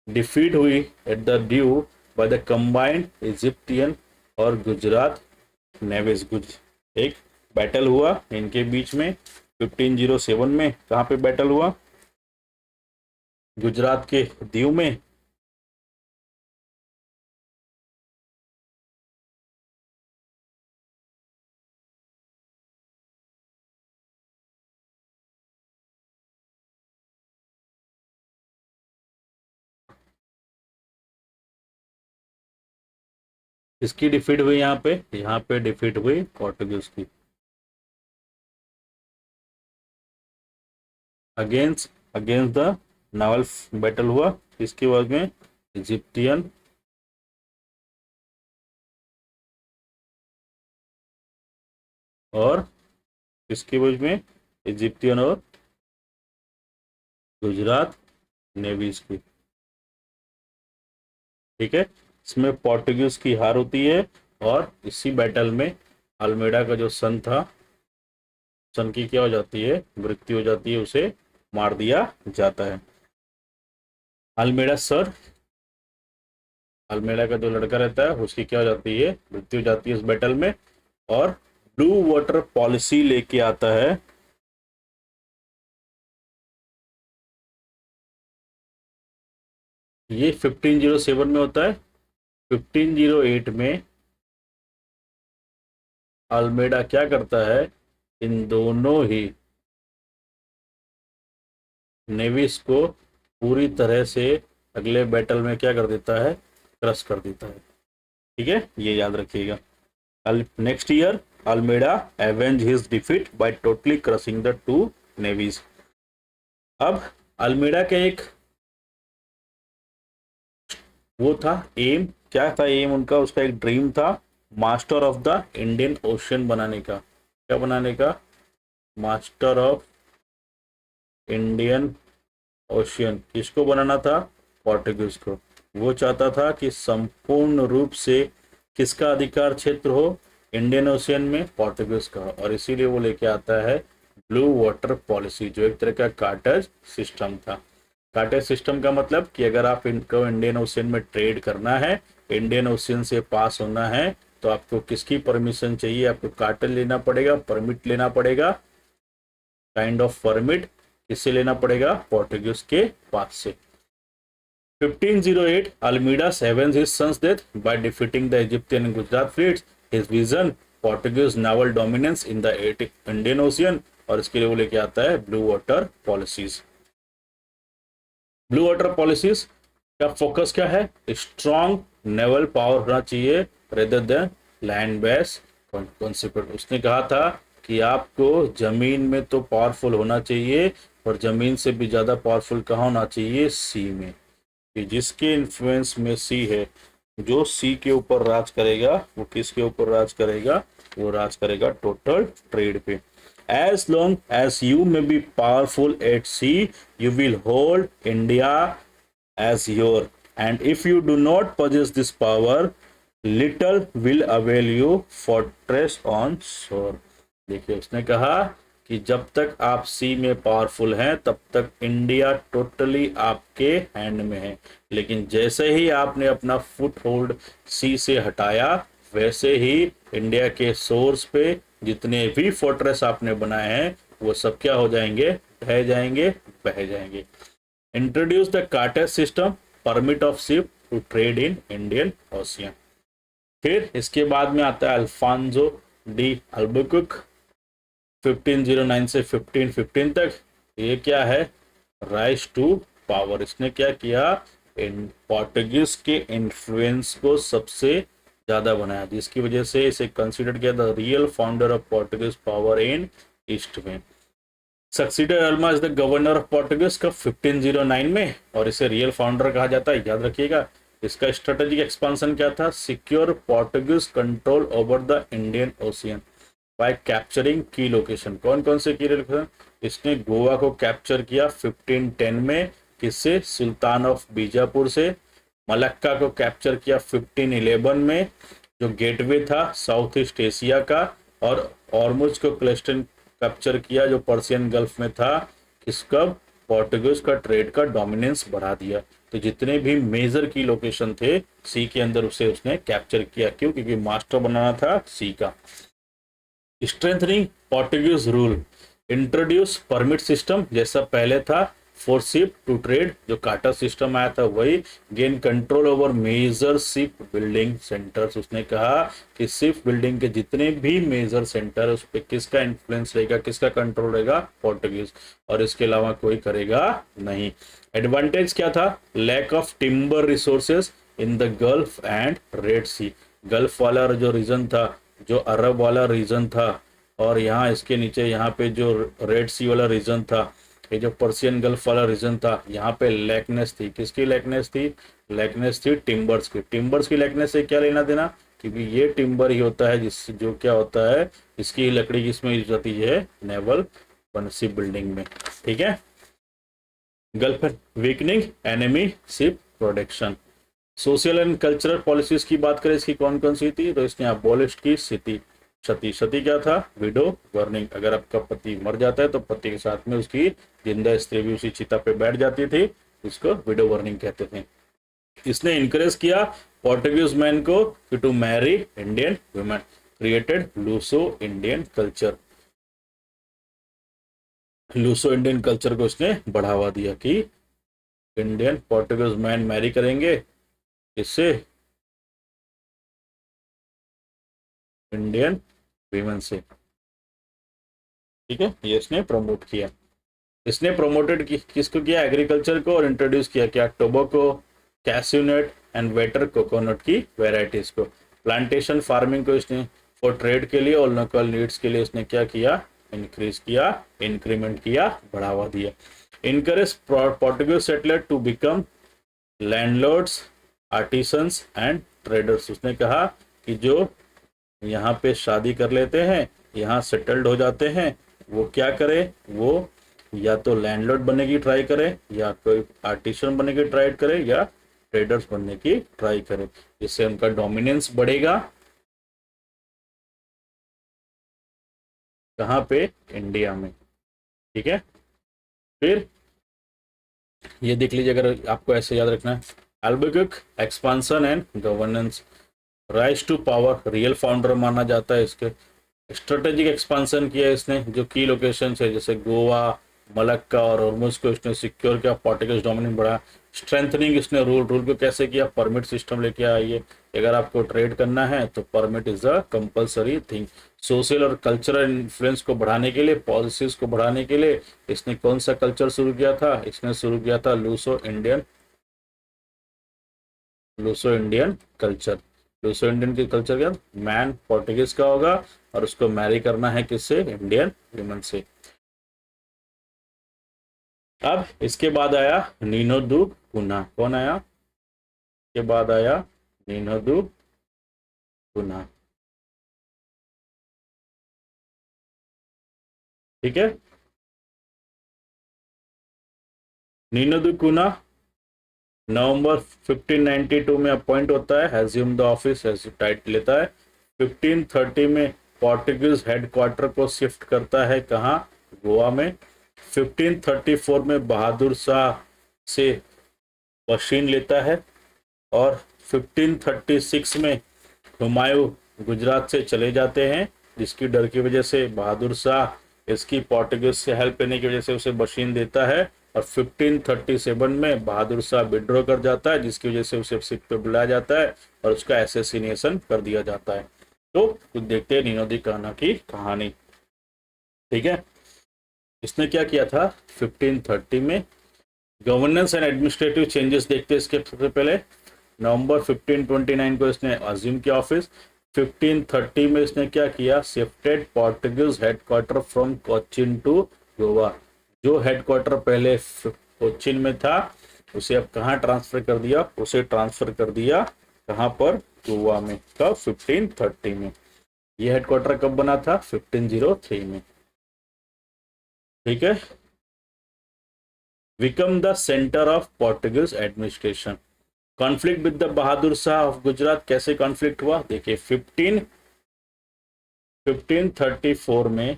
डिफीट हुई at the due by the combined Egyptian और गुजरात नेवीज। एक बैटल हुआ इनके बीच में 1507 में। कहाँ पे बैटल हुआ? गुजरात के दीव में। इसकी डिफीट हुई यहाँ पे डिफीट हुई पोर्टुगीज की। Against against the novel battle हुआ, इसके बाद में इजिप्टियन और इसके बीच में इजिप्टियन और गुजरात नेवीज की। ठीक है, इसमें पोर्टुगीज की हार होती है और इसी बैटल में अल्मेडा का जो सन था, सन की क्या हो जाती है? मृत्यु हो जाती है, उसे मार दिया जाता है। अल्मेडा सर, अल्मेडा का जो लड़का रहता है उसकी क्या हो जाती है? मृत्यु हो जाती है इस बैटल में। और ब्लू वाटर पॉलिसी लेके आता है। ये 1507 में होता है। 1508 में अल्मेडा क्या करता है, इन दोनों ही नेवीज को पूरी तरह से अगले बैटल में क्या कर देता है? क्रश कर देता है। ठीक है, ये याद रखिएगा। Next year Almeida avenge his defeat by totally crushing the two navies. अब अल्मेडा के एक वो था एम, क्या था एम उनका? उसका एक ड्रीम था master of the Indian ocean बनाने का। क्या बनाने का? Master of Indian ocean. किसको बनाना था? पोर्टुगीज को। वो चाहता था कि संपूर्ण रूप से किसका अधिकार क्षेत्र हो इंडियन ओशियन में? पोर्टुगीज का। और इसीलिए वो लेके आता है ब्लू वाटर पॉलिसी, जो एक तरह का कार्टेज सिस्टम था। कार्टेज सिस्टम का मतलब कि अगर आप इनको इंडियन ओशियन में ट्रेड करना है, इंडियन ओशियन से पास होना है, तो आपको किसकी परमिशन चाहिए? आपको कार्टेल लेना पड़ेगा, परमिट लेना पड़ेगा। काइंड ऑफ परमिट किससे लेना पड़ेगा? पोर्टुगीज के पास से। 1508 Almeida avenged his son's death by defeating the Egyptian and Gujarat fleets. His vision Portuguese naval dominance in the Indian Ocean, और इसके लिए वो लेके आता है blue water policies. Blue water policies का फोकस क्या है? स्ट्रॉन्ग नेवल पावर होना चाहिए rather than land base concept. उसने कहा था कि आपको जमीन में तो पावरफुल होना चाहिए, और जमीन से भी ज्यादा पावरफुल कहाँ होना चाहिए? सी में। कि जिसके इन्फ्लुएंस में सी है, जो सी के ऊपर राज करेगा, वो किसके ऊपर राज करेगा? वो राज करेगा टोटल ट्रेड पे। As long as you may be powerful at sea, you will hold India as your. And if you do not possess this power, little will avail you fortress on shore. देखिए, उसने कहा कि जब तक आप सी में powerful हैं तब तक इंडिया टोटली आपके हैंड में है, लेकिन जैसे ही आपने अपना फुट होल्ड सी से हटाया वैसे ही इंडिया के सोर्स पे जितने भी फोर्ट्रेस आपने बनाए हैं वो सब क्या हो जाएंगे, ढह जाएंगे, बह जाएंगे। Introduce the cartaz system, permit of ship to trade in Indian Ocean. फिर इसके बाद में आता है अल्फांसो डी अल्बुकर्क 1509 से 1515 तक। ये क्या है, राइज टू पावर। इसने क्या किया, इन पोर्टुगीज के इन्फ्लुएंस को सबसे ज्यादा बनाया, जिसकी वजह से इसे कंसिडर किया the real founder of Portuguese power in east में। Succeeded Alma is the governor of Portuguese का 1509 में, और इसे रियल फाउंडर कहा जाता है, याद रखिएगा। इसका स्ट्रेटेजिक एक्सपांशन क्या था, secure Portuguese control over the Indian ocean bye capturing की लोकेशन। कौन कौन से की लोकेशन, इसने गोवा को कैप्चर किया 1510 में, किससे, सुल्तान ऑफ बीजापुर से। मलक्का को कैप्चर किया 1511 में, जो गेटवे था साउथ ईस्ट एशिया का। और ऑर्मुज को क्लेस्टन कैप्चर किया जो पर्शियन गल्फ में था, किसका, पोर्टुगीज का ट्रेड का डोमिनेंस बढ़ा दिया। तो जितने भी मेजर की लोकेशन थे सी के अंदर उसे उसने कैप्चर किया, क्यों, क्योंकि मास्टर बनाना था सी का। Strengthening Portuguese rule, introduce permit system जैसा पहले था, फॉर शिप टू ट्रेड जो कार्टर सिस्टम आया था वही। Gain control over major ship building centres, उसने कहा कि शिप बिल्डिंग के जितने भी मेजर सेंटर है उस पर किसका इन्फ्लुएंस रहेगा, किसका कंट्रोल रहेगा, पोर्टुगीज, और इसके अलावा कोई करेगा नहीं। एडवांटेज क्या था, lack of timber resources in the Gulf and Red Sea. Gulf वाला जो रीजन था, जो अरब वाला रीजन था, और यहाँ इसके नीचे यहाँ पे जो रेड सी वाला रीजन था, ये जो पर्शियन गल्फ वाला रीजन था, यहाँ पे लैकनेस थी। किसकी लैकनेस थी, लैकनेस थी टिम्बर्स की। टिम्बर्स की लैकनेस से क्या लेना देना, क्योंकि ये टिम्बर ही होता है जिससे जो क्या होता है, इसकी लकड़ी किसमें यूज होती है, नेवल शिप बिल्डिंग में, ठीक है। Gulf weakening enemy ship protection. Social and cultural policies की बात करें, इसकी कौन कौन सी थी, तो इसने अबॉलिश की सती। सती क्या था, विडो बर्निंग। अगर आपका पति मर जाता है तो पति के साथ में उसकी जिंदा स्त्री भी उसी चिता पे बैठ जाती थी, इसको विडो बर्निंग कहते थे। इसने इनकरेज किया पोर्टुगीज मैन को to marry Indian women, created Luso Indian culture. Luso Indian culture को इसने बढ़ावा दिया कि इंडियन पोर्टुगीज मैन मैरी करेंगे, इससे इंडियन वीमेन से, ठीक है। ये इसने प्रमोट किया। इसने प्रमोटेड किसको किया, एग्रीकल्चर को, और इंट्रोड्यूस किया क्या, टोबैको, कैस्यूनट एंड वेटर कोकोनट की वेराइटीज को। प्लांटेशन फार्मिंग को इसने फॉर ट्रेड के लिए और लोकल नीड्स के लिए इसने क्या किया, इंक्रीज किया, इंक्रीमेंट किया, बढ़ावा दिया। Encourage Portuguese settler to become landlords, artisans and traders. उसने कहा कि जो यहाँ पे शादी कर लेते हैं, यहाँ सेटल्ड हो जाते हैं, वो क्या करे, वो या तो लैंडलॉर्ड बनने की ट्राई करे, या कोई आर्टिसन बनने की ट्राई करे, या ट्रेडर्स बनने की ट्राई करे। इससे उनका डोमिनेंस बढ़ेगा, कहाँ पे, इंडिया में, ठीक है। फिर ये देख लीजिए, अगर आपको ऐसे याद रखना है, Albuquerque expansion and governance, rise to power, real founder माना जाता है इसके। स्ट्रेटेजिक एक्सपांशन किया इसने, जो की लोकेशन है जैसे गोवा, मलक्का और हॉर्मुज को इसने सिक्योर किया, पोर्टुगीज डोमिनेंस बढ़ा। स्ट्रेंथनिंग इसने रूल को कैसे किया, परमिट सिस्टम लेके आइए। अगर आपको ट्रेड करना है तो permit is a compulsory thing. Social और कल्चरल इन्फ्लुएंस को बढ़ाने के लिए, पॉलिसीज को बढ़ाने के लिए इसने कौन सा कल्चर शुरू किया था, इसने शुरू किया था Luso Indian culture. Luso Indian की कल्चर क्या, मैन पोर्टुगीज का होगा और उसको मैरी करना है किससे, इंडियन वुमेन से। अब इसके बाद आया नीनो दू कुना। कौन आया, के बाद आया नीनो दू कुना, ठीक है। नीनो दू कुना नवंबर 1592 में अपॉइंट होता है, हैज्यूम द ऑफिस, टाइटल लेता है। 1530 में पोर्टुगीज हेडक्वार्टर को शिफ्ट करता है, कहाँ, गोवा में। 1534 में बहादुर शाह से बशीन लेता है और 1536 में हुमायूं गुजरात से चले जाते हैं, जिसकी डर की वजह से बहादुर शाह इसकी पोर्टुगीज से हेल्प लेने की वजह से उसे बशीन देता है। और 1537 में बहादुर शाह विड्रॉ कर जाता है, जिसकी वजह से उसे सिख पे बुलाया जाता है और उसका एसेसिनेशन कर दिया जाता है। तो कुछ देखते हैं नीनो दी कान्हा की कहानी। ठीक है, इसने क्या किया था 1530 में। गवर्नेंस एंड एडमिनिस्ट्रेटिव चेंजेस देखते हैं इसके सबसे पहले। नवंबर 1529 को इसने अज्यूम किया ऑफिस। 1530 में इसने क्या किया, shifted Portuguese headquarter from Cochin to Goa. जो हेडक्वार्टर पहले कोचिन में था उसे अब कहाँ ट्रांसफर कर दिया, उसे ट्रांसफर कर दिया कहाँ पर, गोवा में। कब, 1530 में। ये हेडक्वार्टर कब बना था, 1503 में। ठीक है, become the centre of Portuguese administration. Conflict with the Bahadur Shah of Gujarat, कैसे कॉन्फ्लिक्ट हुआ देखिए। 1534 में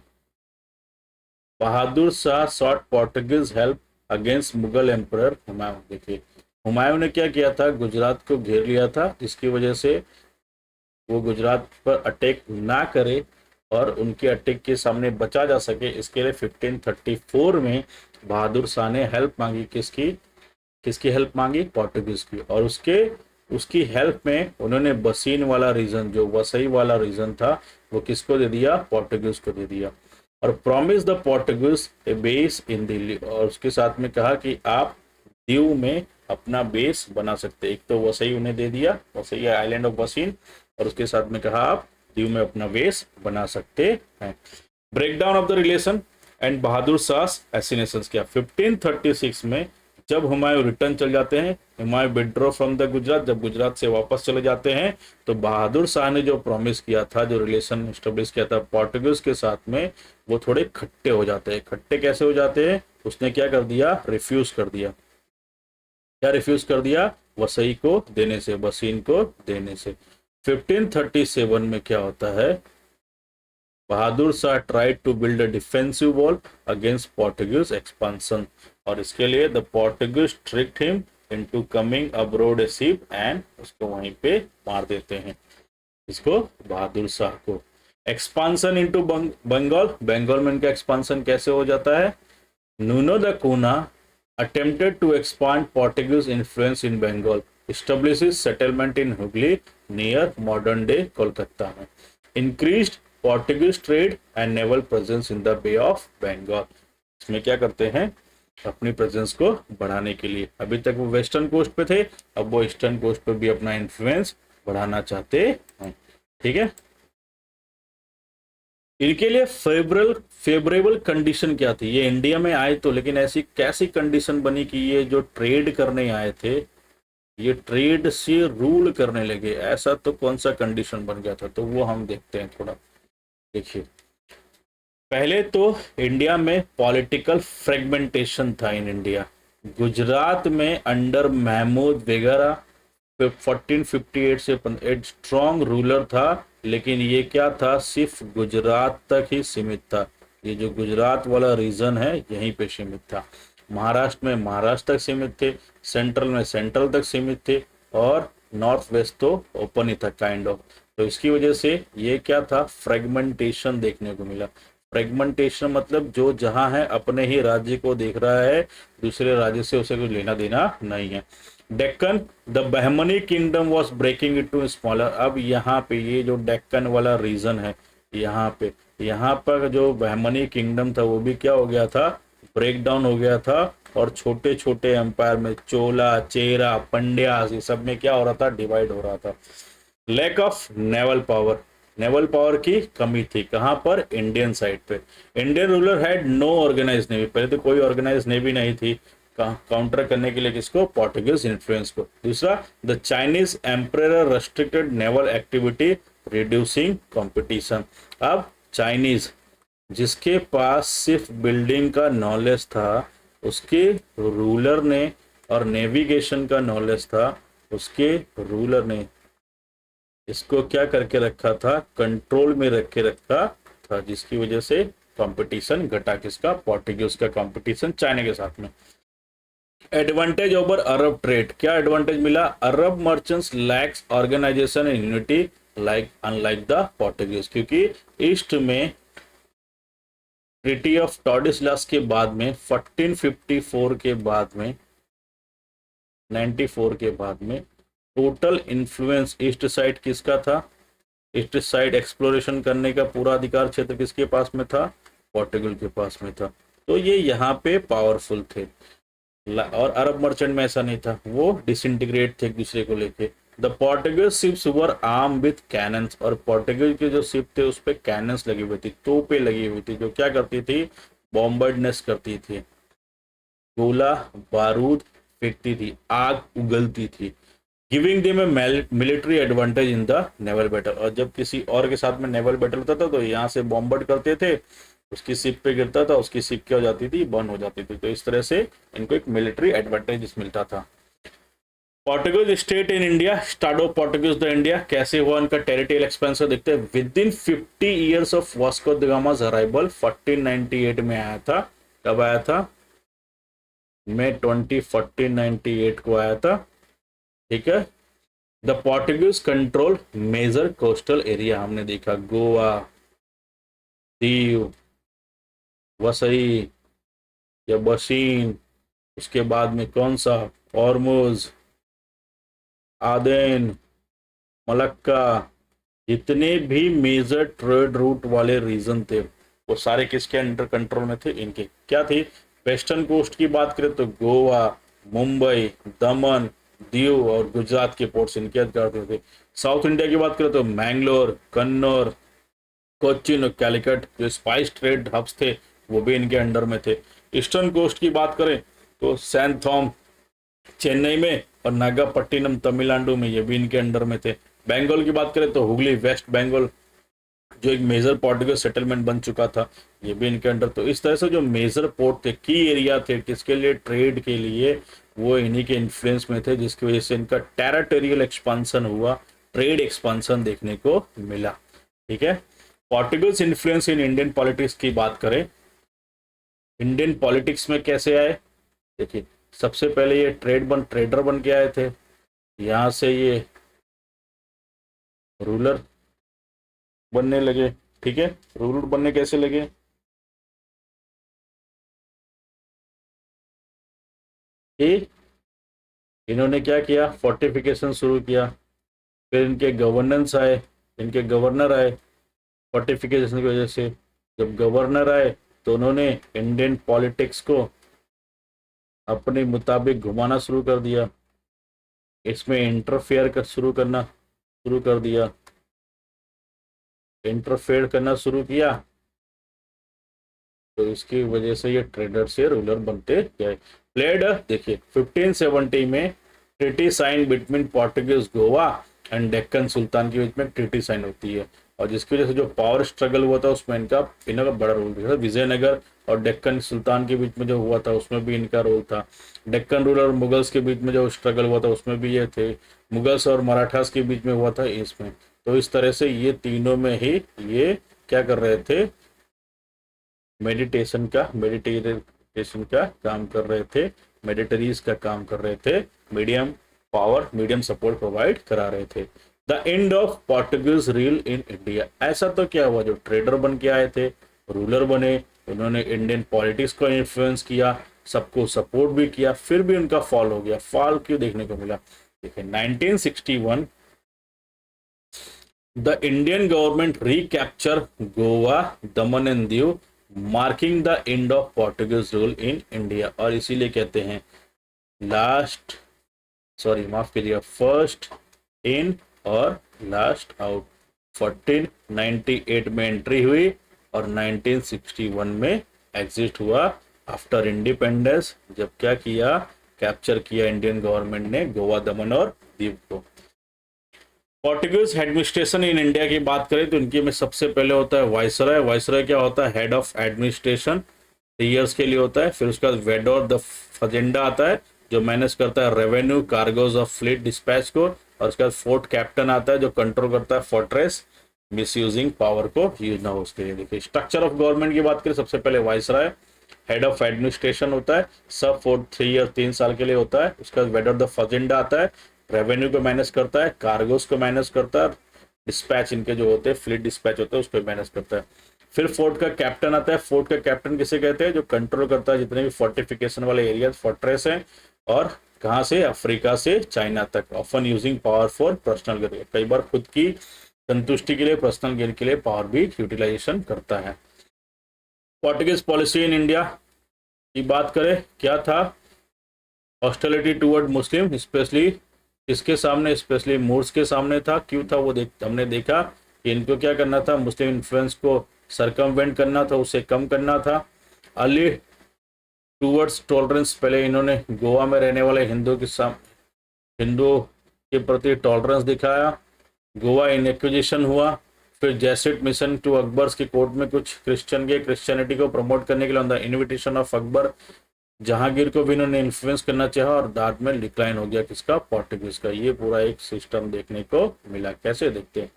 Bahadur Shah sought Portuguese help against Mughal emperor Humayun. देखिए हुमायूं ने क्या किया था, गुजरात को घेर लिया था, जिसकी वजह से वो गुजरात पर अटैक ना करे और उनके अटैक के सामने बचा जा सके, इसके लिए 1534 में बहादुर शाह ने हेल्प मांगी। किसकी, किसकी हेल्प मांगी, पोर्टुगीज की। और उसकी हेल्प में उन्होंने बसीन वाला रीजन, जो वसई वाला रीजन था, वो किसको दे दिया, पोर्टुगीज को दे दिया। और promise the Portuguese A base in Delhi, और उसके साथ में कहा कि आप दीव में अपना बेस बना सकते। एक तो वसई उन्हें दे दिया, वसई आइलैंड ऑफ वसीन, और उसके साथ में कहा आप दीव में अपना बेस बना सकते हैं। Breakdown of the relation and Bahadur Shah assassination किया 1536 में। जब हुमायूं रिटर्न चल जाते हैं, Humayun withdraw from the Gujarat, जब गुजरात से वापस चले जाते हैं, तो बहादुर शाह ने जो प्रॉमिस किया था, जो रिलेशन एस्टेब्लिश किया था पोर्टुगीज के साथ में, वो थोड़े खट्टे हो जाते हैं। खट्टे कैसे हो जाते हैं, उसने क्या कर दिया, रिफ्यूज कर दिया। क्या रिफ्यूज कर दिया, वसई को देने से, बसीन को देने से। 1537 में क्या होता है, Bahadur Shah tried to build a defensive wall against Portuguese expansion, और इसके लिए the Portuguese tricked him into coming abroad a ship and उसको वहीं पे मार देते हैं, इसको बहादुर शाह को। एक्सपांशन इनटू बंगाल, बंगाल में इनका एक्सपांशन कैसे हो जाता है, नुनो द कूना attempted to expand Portuguese influence in Bengal, establishes settlement in Hooghly near modern day Kolkata में, increased Portuguese trade and naval presence in the Bay of Bengal। इसमें क्या करते हैं, अपनी प्रेजेंस को बढ़ाने के लिए, अभी तक वो वेस्टर्न कोस्ट पे थे, अब वो ईस्टर्न कोस्ट पे भी अपना इन्फ्लुएंस बढ़ाना चाहते हैं। ठीक है, इनके लिए फेवरेबल कंडीशन क्या थी, ये इंडिया में आए तो, लेकिन ऐसी कैसी कंडीशन बनी कि ये जो ट्रेड करने आए थे, ये ट्रेड से रूल करने लगे, ऐसा तो कौन सा कंडीशन बन गया था, तो वो हम देखते हैं थोड़ा। देखिए पहले तो इंडिया में पॉलिटिकल फ्रेगमेंटेशन था इन इंडिया। गुजरात में अंडर महमूद वगैरह 1458 से एक स्ट्रॉन्ग रूलर था, लेकिन ये क्या था, सिर्फ गुजरात तक ही सीमित था। ये जो गुजरात वाला रीजन है यहीं पे सीमित था। महाराष्ट्र में महाराष्ट्र तक सीमित थे, सेंट्रल में सेंट्रल तक सीमित थे, और नॉर्थ वेस्ट तो ओपन ही था काइंड ऑफ। तो इसकी वजह से ये क्या था, फ्रेगमेंटेशन देखने को मिला। फ्रेगमेंटेशन मतलब जो जहां है अपने ही राज्य को देख रहा है, दूसरे राज्य से उसे कुछ लेना देना नहीं है। Deccan the Bahmani kingdom was breaking it to smaller. अब यहाँ पे ये जो डेक्कन वाला रीजन है, यहाँ पर जो बहमनी किंगडम था वो भी क्या हो गया था, ब्रेक डाउन हो गया था, और छोटे छोटे एम्पायर में चोला, चेरा, पंड्यास, ये सब में क्या हो रहा था, डिवाइड हो रहा था। Lack of naval power, naval power की कमी थी, कहां पर, इंडियन साइड पे। Indian ruler had no organise navy, पहले तो कोई ऑर्गेनाइज नेवी नहीं थी काउंटर करने के लिए किसको, पोर्टुगीज इन्फ्लुएंस को। दूसरा, the Chinese emperor restricted naval activity reducing competition. अब चाइनीज, जिसके पास सिर्फ बिल्डिंग का नॉलेज था, उसके रूलर ने, और नेविगेशन का नॉलेज था, उसके रूलर ने इसको क्या करके रखा था, कंट्रोल में रख के रखा था, जिसकी वजह से कंपटीशन घटा, किसका? पोर्टुगीज का कंपटीशन चाइना के साथ में। एडवांटेज ओवर अरब ट्रेड, क्या एडवांटेज मिला? Arab merchants lacks organisation and unity like unlike the Portuguese, क्योंकि ईस्ट में ट्रीटी ऑफ टॉर्डिसलास के बाद में 1454 के बाद में 94 के बाद में टोटल इन्फ्लुएंस ईस्ट साइड किसका था? ईस्ट साइड एक्सप्लोरेशन करने का पूरा अधिकार क्षेत्र किसके पास में था? पोर्टुगल के पास में था। तो ये यहाँ पे पावरफुल थे। और अरब मर्चेंट में ऐसा नहीं था, वो डिसइंटीग्रेट थे एक दूसरे को लेके। The Portugal ships were arm with cannons, और पोर्टुगल के जो शिप थे उस पे कैनन्स लगी हुई थी, तोपें लगी हुई थी, जो क्या करती थी? बॉम्बर्डनेस करती थी, गोला बारूद फेंकती थी, आग उगलती थी। Giving them A military advantage in the naval battle, और जब किसी और के साथ में नेवल बैटल होता था तो यहाँ से बॉम्बर्ड करते थे, उसकी शिप पे गिरता था, उसकी शिप क्या हो जाती थी? बर्न हो जाती थी। तो इस तरह से इनको एक मिलिट्री एडवांटेज मिलता था। Portugal state in India, start of Portuguese the India, कैसे हुआ इनका टेरिटोरियल एक्सपेंशन देखते हैं। Within 50 years of Vasco da Gama's arrival 1498 में आया था। कब आया था? मई 20 1498 को आया था। ठीक है। The Portuguese control measure coastal area, हमने देखा गोवा, दीव, वसई या बशीन, उसके बाद में कौन सा? हॉर्मुज, आदेन, मलक्का, जितने भी मेजर ट्रेड रूट वाले रीजन थे वो सारे किसके अंडर कंट्रोल में थे? इनके। क्या थी? वेस्टर्न कोस्ट की बात करें तो गोवा, मुंबई, दमन, दीव और गुजरात के पोर्ट्स इनके अधिकार में थे। साउथ इंडिया की बात करें तो मैंगलोर, कन्नौर, कोच्चिन और कैलिकट, जो स्पाइस ट्रेड हब्स थे वो भी इनके अंडर में थे। ईस्टर्न कोस्ट की बात करें तो सैंथोम चेन्नई में और नागापट्टिनम तमिलनाडु में, ये भी इनके अंडर में थे। बंगाल की बात करें तो हुगली, वेस्ट बंगाल, जो एक मेजर पोर्टुगीज सेटलमेंट बन चुका था, ये भी इनके अंडर। तो इस तरह से जो मेजर पोर्ट थे, की एरिया थे किसके लिए? ट्रेड के लिए, वो इन्हीं के इन्फ्लुएंस में थे, जिसकी वजह से इनका टेरिटोरियल एक्सपांसन हुआ, ट्रेड एक्सपांसन देखने को मिला। ठीक है। Portuguese influence in Indian politics की बात करें, इंडियन पॉलिटिक्स में कैसे आए? देखिए, सबसे पहले ये ट्रेडर बन के आए थे, यहां से ये रूलर बनने लगे। ठीक है। रूलर बनने कैसे लगे? कि इन्होंने क्या किया? फोर्टिफिकेशन शुरू किया, फिर इनके गवर्नेंस आए, इनके गवर्नर आए। फोर्टिफिकेशन की वजह से जब गवर्नर आए तो उन्होंने इंडियन पॉलिटिक्स को अपने मुताबिक घुमाना शुरू कर दिया, इसमें इंटरफेयर कर शुरू कर दिया, इंटरफेयर करना शुरू किया। तो इसकी वजह से ये ट्रेडर से रूलर बनते गए। प्लेड, देखिए 1570 में treaty sign between Portuguese Goa and Deccan sultan के बीच में ट्रीटी साइन होती है, और जिसकी वजह से जो पावर स्ट्रगल हुआ था उसमें इनका बड़ा रोल था। विजयनगर और डेक्कन सुल्तान के बीच में जो हुआ था उसमें भी इनका रोल था। डेक्कन रूलर और मुगल्स के बीच में जो स्ट्रगल हुआ था उसमें भी ये थे। मुगल्स और मराठास के बीच में हुआ था इसमें। तो इस तरह से ये तीनों में ही ये क्या कर रहे थे? मेडिटेशन का काम कर रहे थे, मेडिटरीज का काम कर रहे थे, मीडियम सपोर्ट प्रोवाइड करा रहे थे। The end of Portuguese rule in India, ऐसा तो क्या हुआ? जो ट्रेडर बन के आए थे, रूलर बने, उन्होंने इंडियन पॉलिटिक्स को इन्फ्लुएंस किया, सबको सपोर्ट भी किया, फिर भी उनका फॉल हो गया। फॉल क्यों देखने को मिला? देखिए 1961 the Indian government recapture Goa, Daman and Diu, marking the end of Portuguese rule in India, और इसीलिए कहते हैं माफ कीजिएगा, फर्स्ट इन और लास्ट आउट। 1498 में एंट्री हुई और 1961 में एग्जिट हुआ आफ्टर इंडिपेंडेंस, जब क्या किया? कैप्चर किया इंडियन गवर्नमेंट ने गोवा, दमन और दीव को। पोर्टुगीज एडमिनिस्ट्रेशन इन इंडिया की बात करें तो इनकी में सबसे पहले होता है वाइसरॉय। वाइसरॉय क्या होता है? हेड ऑफ एडमिनिस्ट्रेशन, 3 इयर्स के लिए होता है। फिर उसके बाद वेडोर द फजेंडा आता है, जो मैनेज करता है revenue, cargoes of fleet dispatch को। और उसके बाद फोर्ट कैप्टन आता है, जो कंट्रोल करता है फोर्ट्रेस। मिसयूजिंग पावर को यूज ना हो उसके लिए। देखिए स्ट्रक्चर ऑफ गवर्नमेंट की बात करें, सबसे पहले वाइसराय, हेड ऑफ एडमिनिस्ट्रेशन होता है, सब फॉर 3 ईयर 3 साल के लिए होता है। उसके बाद हेड ऑफ द फजेंडा आता है, रेवेन्यू को मैनेज करता है, कार्गोस को मैनेज करता है, डिस्पैच इनके जो होते हैं फ्लीट डिस्पैच होते हैं उसको मैनेज करता है। फिर फोर्ट का कैप्टन आता है। फोर्ट का कैप्टन किसे कहते हैं? जो कंट्रोल करता है जितने भी फोर्टिफिकेशन वाले एरिया फोर्ट्रेस हैं, और कहाँ से? अफ्रीका से चाइना तक। Often using power for personal gain, कई बार खुद की संतुष्टि के लिए, पर्सनल गेन के लिए पावर भी यूटिलाइजेशन करता है। पोर्टुगीज पॉलिसी इन इंडिया की बात करें, क्या था? हॉस्टिलिटी टुवर्ड मुस्लिम, स्पेशली इसके सामने, स्पेशली मूर्स के सामने था। क्यों था वो हमने देखा कि इनको क्या करना था, मुस्लिम इन्फ्लुएंस को सरकमवेंट करना था, उसे कम करना था। अर्ली टुवर्ड्स टॉलरेंस, पहले इन्होंने गोवा में रहने वाले हिंदुओं के प्रति टॉलरेंस दिखाया। गोवा इन एक्विजिशन हुआ। फिर जेसिट मिशन टू अकबर की कोर्ट में कुछ क्रिश्चियनिटी को प्रमोट करने के लिए on the invitation of Akbar, Jahangir को भी इन्होंने इन्फ्लुएंस करना चाहा, और बाद में डिक्लाइन हो गया किसका? पोर्टुगीज का। ये पूरा एक सिस्टम देखने को मिला। कैसे देखते हैं?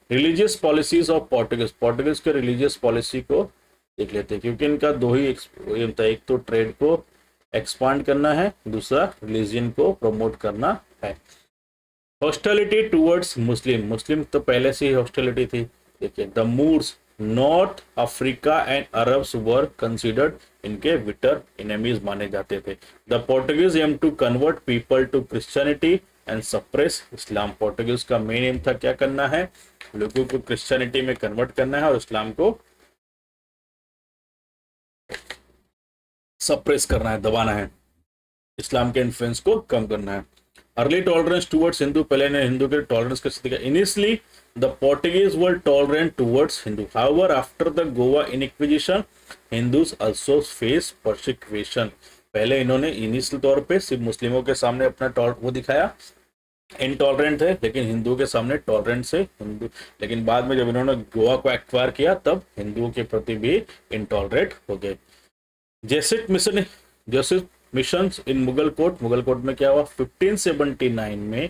Religious policies of Portuguese, Portuguese के रिलीजियस पॉलिसी को देख लेते हैं, क्योंकि इनका दो ही एम था, एक तो ट्रेड को एक्सपांड करना है, दूसरा रिलीजन को प्रमोट करना है। हॉस्टिलिटी टुवर्ड्स मुस्लिम, मुस्लिम तो पहले से ही हॉस्टिलिटी थी। देखिए the Moors, North Africa and Arabs were considered, इनके बिटर एनिमीज माने जाते थे। The Portuguese aim to convert people to Christianity and suppress Islam, Portuguese का मेन एम था क्या करना है? लोगों को क्रिश्चियनिटी में कन्वर्ट करना है और इस्लाम को सप्रेस करना है, दबाना है, इस्लाम के इन्फ्लुएंस को कम करना है। अर्ली टॉलरेंस टुवर्ड्स हिंदू, पहले ने हिंदू के टॉलरेंस का स्थिति। Initially the Portuguese were tolerant towards Hindu, however after the Goa inquisition Hindus also face persecution. पहले इन्होंने इनिशियल तौर पे सिर्फ मुस्लिमों के सामने अपना वो दिखाया, इनटॉलरेंट थे, लेकिन हिंदुओं के सामने टॉलरेंट से हिंदू, लेकिन बाद में जब इन्होंने गोवा को एक्वायर किया तब हिंदुओं के प्रति भी इनटॉलरेंट हो गए। जेसिट mission, जेसिट mission in Mughal court, Mughal court में क्या हुआ? 1579 में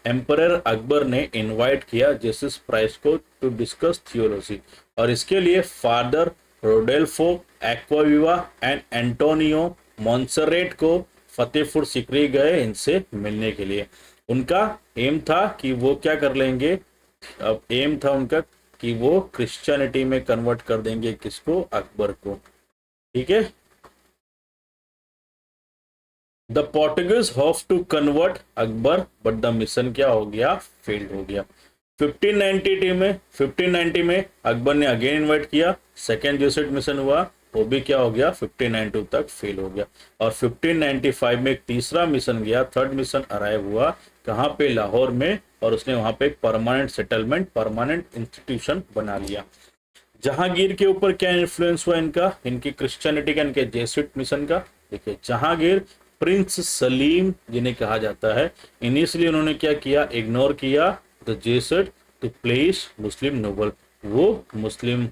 एम्परर अकबर ने इनवाइट किया जेसिस प्राइस को टू डिस्कस थियोलॉजी, और इसके लिए फादर रोडेल्फो एक्वाविवा एंड एंटोनियो मॉन्सरेट को फतेहपुर सिकरी गए इनसे मिलने के लिए। उनका एम था कि वो क्या कर लेंगे, अब एम था उनका कि वो क्रिश्चियनिटी में कन्वर्ट कर देंगे किसको? अकबर को। ठीक है। The Portuguese hope to convert Akbar, but the mission क्या हो गया? फेल्ड हो गया। 1590 में अकबर ने अगेन इन्वाइट किया, सेकेंड जेसुइट मिशन हुआ, वो भी क्या हो गया? 1592 तक फेल हो गया। और 1595 में एक तीसरा मिशन गया, थर्ड मिशन अराइव हुआ, कहाँ पे? लाहौर में, और उसने वहां पे एक परमानेंट सेटलमेंट, परमानेंट इंस्टीट्यूशन बना लिया। जहांगीर के ऊपर क्या इन्फ्लुएंस हुआ इनका? इनकी क्रिश्चियनिटी का, इनके जेसुइट मिशन का। देखिए जहांगीर प्रिंस सलीम जिन्हें कहा जाता है, इनिशियली उन्होंने क्या किया? इग्नोर किया the Jesuit to place Muslim noble, वो मुस्लिम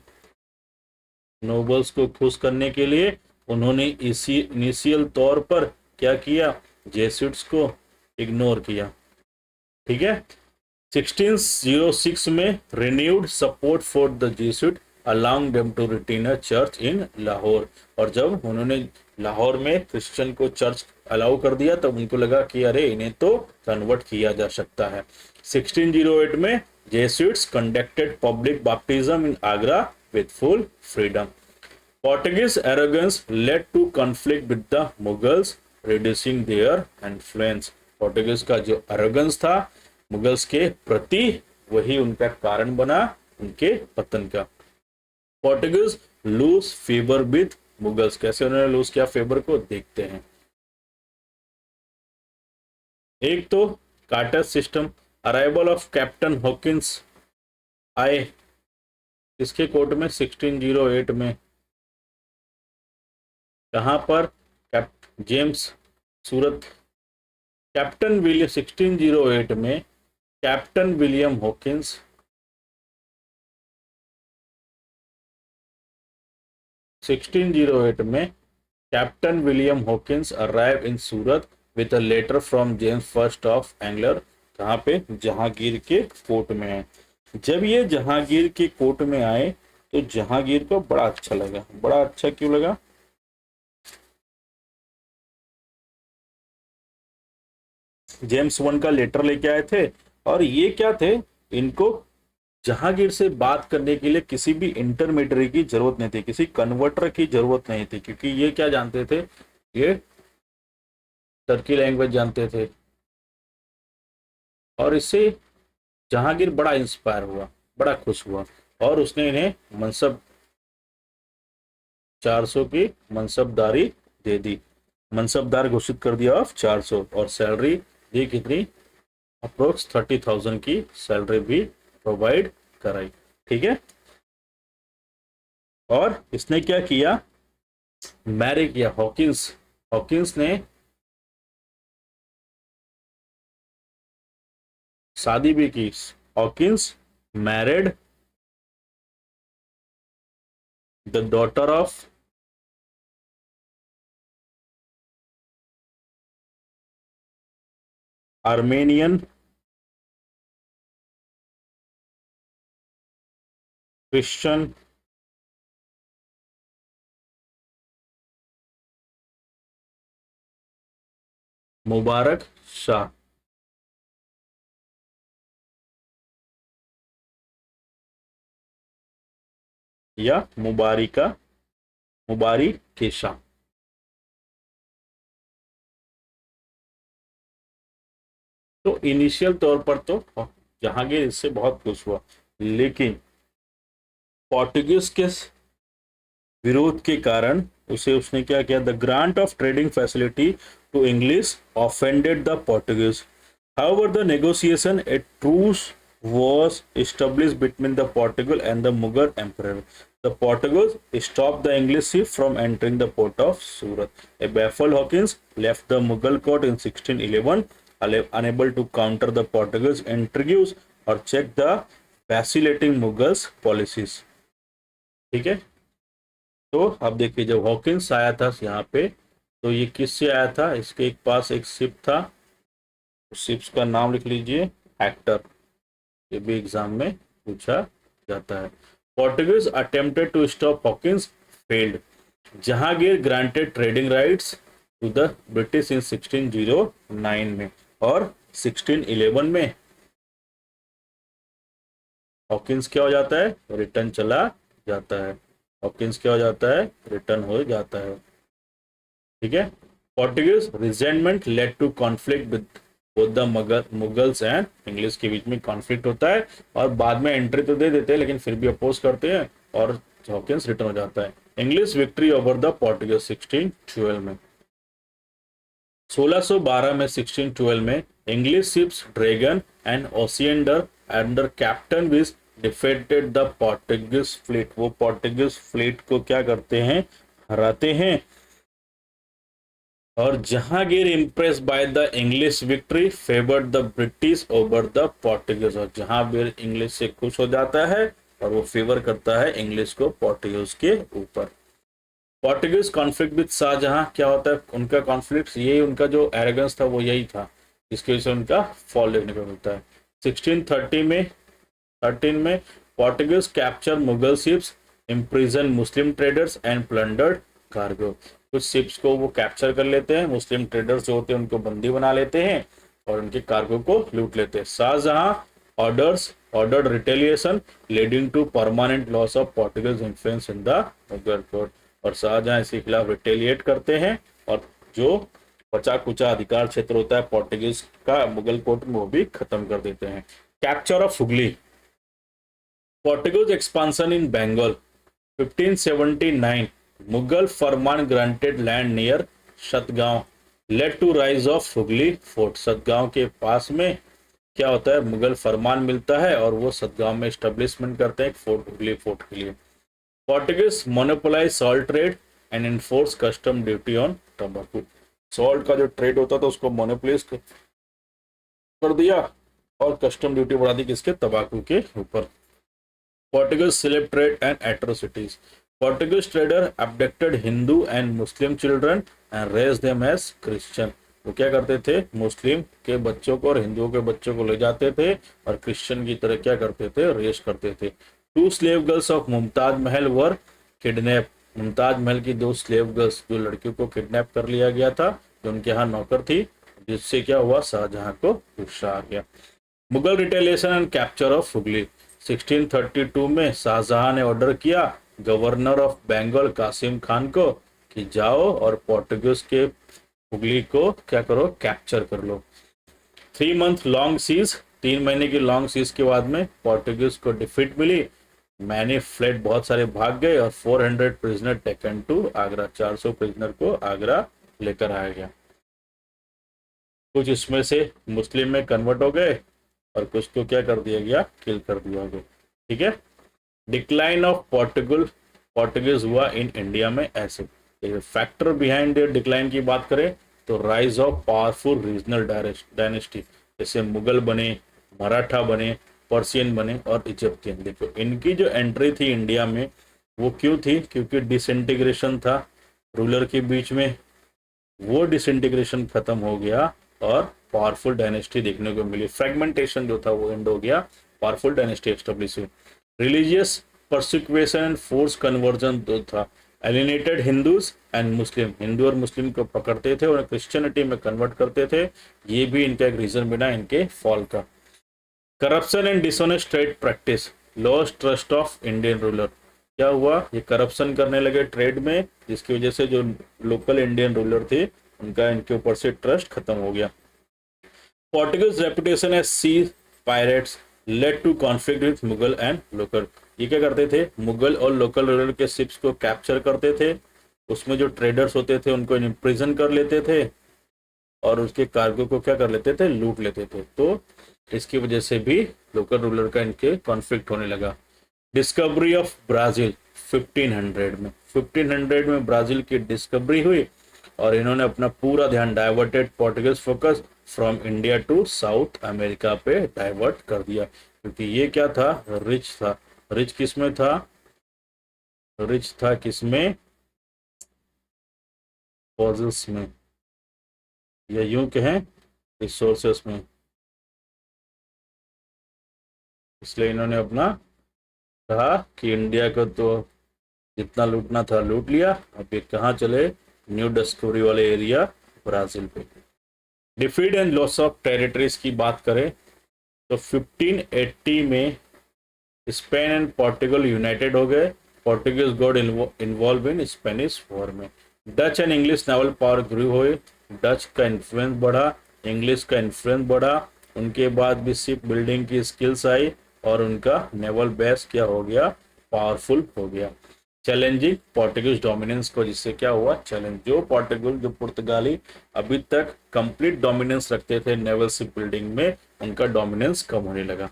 नोबल्स को खुश करने के लिए उन्होंने इसी इनिशियल तौर पर क्या किया? जेसुइट्स को इग्नोर किया। ठीक है। 1606 में renewed support for the Jesuit allowing them to retain a church in Lahore, और जब उन्होंने लाहौर में क्रिश्चियन को चर्च अलाउ कर दिया तब उनको लगा कि अरे इन्हें तो कन्वर्ट किया जा सकता है। 1608 में Jesuits conducted public baptism in Agra with full freedom. Portuguese arrogance led to conflict with the Mughals, reducing their influence. Portuguese का जो अरोगेंस था मुगल्स के प्रति, वही उनका कारण बना उनके पतन का। Portuguese lose favour with Mughals, कैसे उन्होंने लूज किया फेवर को? देखते हैं। एक तो cartaz system, arrival of Captain Hawkins आए इसके कोर्ट में 1608 में, कहां पर? जेम्स सूरत। कैप्टन विलियम 1608 में कैप्टन विलियम हॉकिंस 1608 में captain William Hawkins arrive in Surat with a letter from James first of England, कहां पे? जहांगीर के कोर्ट में है। जब ये जहांगीर के कोर्ट में आए तो जहांगीर को बड़ा अच्छा लगा। बड़ा अच्छा क्यों लगा? जेम्स वन का लेटर लेके आए थे, और ये क्या थे, इनको जहांगीर से बात करने के लिए किसी भी इंटरमीडियरी की जरूरत नहीं थी, किसी कन्वर्टर की जरूरत नहीं थी, क्योंकि ये क्या जानते थे, ये टर्की लैंग्वेज जानते थे। और इससे जहांगीर बड़ा इंस्पायर हुआ, बड़ा खुश हुआ, और उसने इन्हें मनसब 400 की मनसबदारी दे दी, मनसबदार घोषित कर दिया ऑफ 400, और सैलरी दी कितनी, अप्रोक्स 30,000 की सैलरी भी प्रोवाइड कराई। ठीक है, और इसने क्या किया, मैरी किया। हॉकिंस हॉकिंस ने शादी भी की। Hawkins married the daughter of Armenian Christian Mubarak Shah. या मुबारी के शाह। तो इनिशियल तौर पर तो जहांगीर इससे बहुत खुश हुआ, लेकिन पोर्टुगीज के विरोध के कारण उसने क्या किया, the grant of trading facility to English offended the Portuguese. However, the negotiation, a truce was established between the Portugal and the Mughal emperor. The Portuguese stopped the English ship from entering the port of Surat. A baffled Hawkins left the Mughal court in 1611, unable to counter the Portuguese intrigues or check the vacillating Mughals policies. ठीक है, तो अब देखिए, जब Hawkins आया था यहाँ पे, तो ये किससे आया था, इसके एक पास एक शिप था, शिप्स का नाम लिख लीजिए, हेक्टर। ये भी एग्जाम में पूछा जाता है। Portuguese attempted to stop Hawkins, failed. Jahangir granted trading rights to the British in 1609 में, और 1611 में हॉकिंस क्या हो जाता है, रिटर्न चला जाता है। हॉकिंस क्या हो जाता है, रिटर्न हो जाता है। ठीक है, Portuguese resentment led to conflict with both the Mughals and English के बीच में कॉन्फ्लिक्ट होता है, और बाद में एंट्री तो दे देते हैं लेकिन फिर भी अपोज करते हैं, और हॉकिंस रिटर्न हो जाता है। English victory over the Portuguese 1612 में, 1612 में 1612 में English ships Dragon and Osiander under Captain Wiz defeated the Portuguese fleet. वो पोर्टुगीज फ्लीट को क्या करते हैं, हराते हैं। और Jahangir impress by the English victory favoured the British over the Portuguese. और जहांगीर इंग्लिश से खुश हो जाता है और वो फेवर करता है इंग्लिश को पोर्टुगीज के ऊपर। पोर्टुगीज कॉन्फ्लिक्ट विद शाहजहां, क्या होता है उनका कॉन्फ्लिक्ट, यही उनका जो एरोगेंस था वो यही था, जिसकी वजह से उनका फॉल देखने को मिलता है। 1613 में Portuguese capture Mughal ships, imprison Muslim traders and plundered cargo. कुछ शिप्स को वो कैप्चर कर लेते हैं, मुस्लिम ट्रेडर्स जो होते हैं उनको बंदी बना लेते हैं और उनके कार्गो को लूट लेते हैं। Shah Jahan ordered retaliation leading to permanent loss of Portuguese influence in the Mughal court. और शाहजहां इसके खिलाफ रिटेलिएट करते हैं, और जो बचा कुचा अधिकार क्षेत्र होता है पोर्टुगीज का मुगल कोर्ट में, वो भी खत्म कर देते हैं। Capture of Hooghly, Portuguese expansion in Bengal 1579, Mughal farman granted land near Satgaon led to rise of Hooghly fort. Satgaon के पास में क्या होता है, मुगल फरमान मिलता है और वो सतगांव में एस्टेब्लिशमेंट करते हैं फोर्ट, हुगली फोर्ट के लिए। Portuguese monopolise salt trade and enforce custom duty on तंबाकू। सॉल्ट का जो ट्रेड होता था उसको मोनोपोलाइज कर दिया और कस्टम ड्यूटी बढ़ा दी किसके, तंबाकू के ऊपर। Portuguese slave trade and atrocities. Portuguese trader abducted Hindu and Muslim children and raised them as Christian. वो क्या करते थे, मुस्लिम के बच्चों को और हिंदुओं के बच्चों को ले जाते थे और क्रिश्चियन की तरह क्या करते थे, रेस करते थे। 2 slave girls of Mumtaz Mahal were kidnap. Mumtaz Mahal की 2 स्लेव गर्ल्स, जो लड़कियों को किडनैप कर लिया गया था, जो उनके यहाँ नौकर थी, जिससे क्या हुआ, शाहजहां को गुस्सा आ गया। Mughal retaliation and capture of Hooghly. 1632 में शाहजहां ने ऑर्डर किया गवर्नर ऑफ बंगाल कासिम खान को कि जाओ और पोर्टुगीज के हुगली को क्या करो, कैप्चर कर लो। 3 मंथ लॉन्ग सीज, 3 महीने की लॉन्ग सीज के बाद में पोर्टुगीज को डिफीट मिली। मैनी फ्लेड, बहुत सारे भाग गए और 400 prisoner taken to Agra, 400 prisoner को आगरा लेकर आया गया। कुछ इसमें से मुस्लिम में कन्वर्ट हो गए और कुछ को क्या कर दिया गया, किल कर दिया गया। ठीक है। डिक्लाइन ऑफ पोर्टुगीज हुआ इन इंडिया में ऐसे। फैक्टर बिहाइंड डिक्लाइन की बात करें तो rise of powerful regional dynasty, जैसे मुगल बने, मराठा बने, पर्शियन बने और इजिप्टियन। देखो इनकी जो एंट्री थी इंडिया में वो क्यों थी, क्योंकि डिसइंटीग्रेशन था रूलर के बीच में, वो डिसइंटीग्रेशन खत्म हो गया और पावरफुल डायनेस्टी देखने को मिली। फ्रेगमेंटेशन जो था वो एंड हो गया, पावरफुल डायनेस्टी एस्टेब्लिश हुई। Religious persecution and force conversion जो था, alienated Hindus and Muslim, Hindu और मुस्लिम को पकड़ते थे और क्रिश्चियनिटी में कन्वर्ट करते थे, ये भी इनका एक रीजन बना इनके फॉल का। Corruption and dishonest trade practice, lost trust of Indian ruler. क्या हुआ, ये करप्शन करने लगे ट्रेड में, जिसकी वजह से जो लोकल इंडियन रूलर थे उनका इनके ऊपर से ट्रस्ट खत्म हो गया। Portuguese reputation as sea pirates led to conflict with Mughal and local. ये क्या करते थे, मुगल और लोकल रूलर के शिप्स को कैप्चर करते थे, उसमें जो ट्रेडर्स होते थे उनको इम्प्रिजन कर लेते थे और उसके कार्गो को क्या कर लेते थे, लूट लेते थे। तो इसकी वजह से भी लोकल रूलर का इनके कॉन्फ्लिक्ट होने लगा। डिस्कवरी ऑफ ब्राजील 1500 में ब्राजील की डिस्कवरी हुई और इन्होंने अपना पूरा ध्यान diverted Portuguese focus from India to South America पे डाइवर्ट कर दिया, क्योंकि ये क्या था, रिच था। रिच किसमें था, रिच था किसमें, फॉसिल्स में, या यूं कहें रिसोर्सेस में। इसलिए इन्होंने अपना कहा कि इंडिया को तो जितना लूटना था लूट लिया, अब ये कहाँ चले, न्यू डिस्कवरी वाले एरिया ब्राजील पे। Defeat and loss of territories की बात करें तो 1580 में स्पेन एंड पोर्टुगल यूनाइटेड हो गए। Portuguese got involve in Spanish war में। Dutch and English naval power grew हुए, डच का इन्फ्लुएंस बढ़ा, इंग्लिश का इन्फ्लुएंस बढ़ा, उनके बाद भी शिप बिल्डिंग की स्किल्स आई और उनका नेवल बेस क्या हो गया, पावरफुल हो गया। चैलेंजिंग पोर्टुगीज डोमिनेंस को, जिससे क्या हुआ, चैलेंज, जो पुर्तगाली अभी तक कंप्लीट डोमिनेंस रखते थे नेवल शिप बिल्डिंग में, उनका डोमिनेंस कम होने लगा।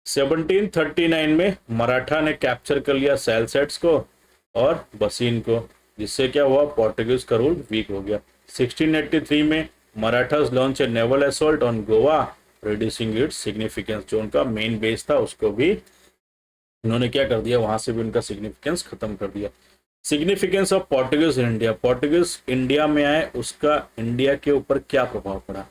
1739 में मराठा ने कैप्चर कर लिया सैलसेट्स को और बसीन को, जिससे क्या हुआ, पोर्टुगीज का रूल वीक हो गया। 1683 में Marathas launch a naval assault on Goa reducing its significance, जो उनका मेन बेस था उसको भी उन्होंने क्या कर दिया, वहां से भी उनका सिग्निफिकेंस खत्म कर दिया। Significance of Portuguese in India, Portuguese India में आए उसका इंडिया के ऊपर क्या प्रभाव पड़ा।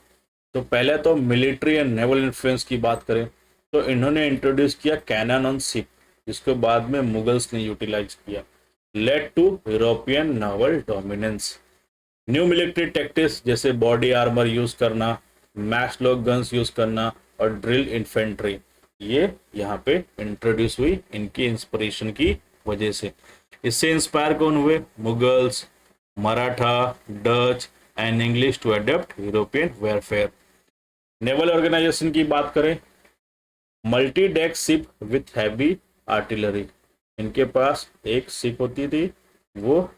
तो पहले तो मिलिट्री एंड नेवल इन्फ्लुएंस की बात करें तो इन्होंने इंट्रोड्यूस किया कैनन ऑन शिप, जिसको बाद में मुगल्स ने यूटिलाइज किया। Led to European naval dominance. New military tactics जैसे बॉडी आर्मर यूज करना, मैचलॉक गन्स यूज करना और ड्रिल इन्फेंट्री, ये यहाँ पे इंट्रोड्यूस हुई इनकी इंस्पिरेशन की वजह से। इससे इंस्पायर कौन हुए, Mughals, Maratha, Dutch and English to adapt European warfare. Naval organisation की बात करें, multi deck ship with heavy artillery, इनके पास एक शिप होती थी वो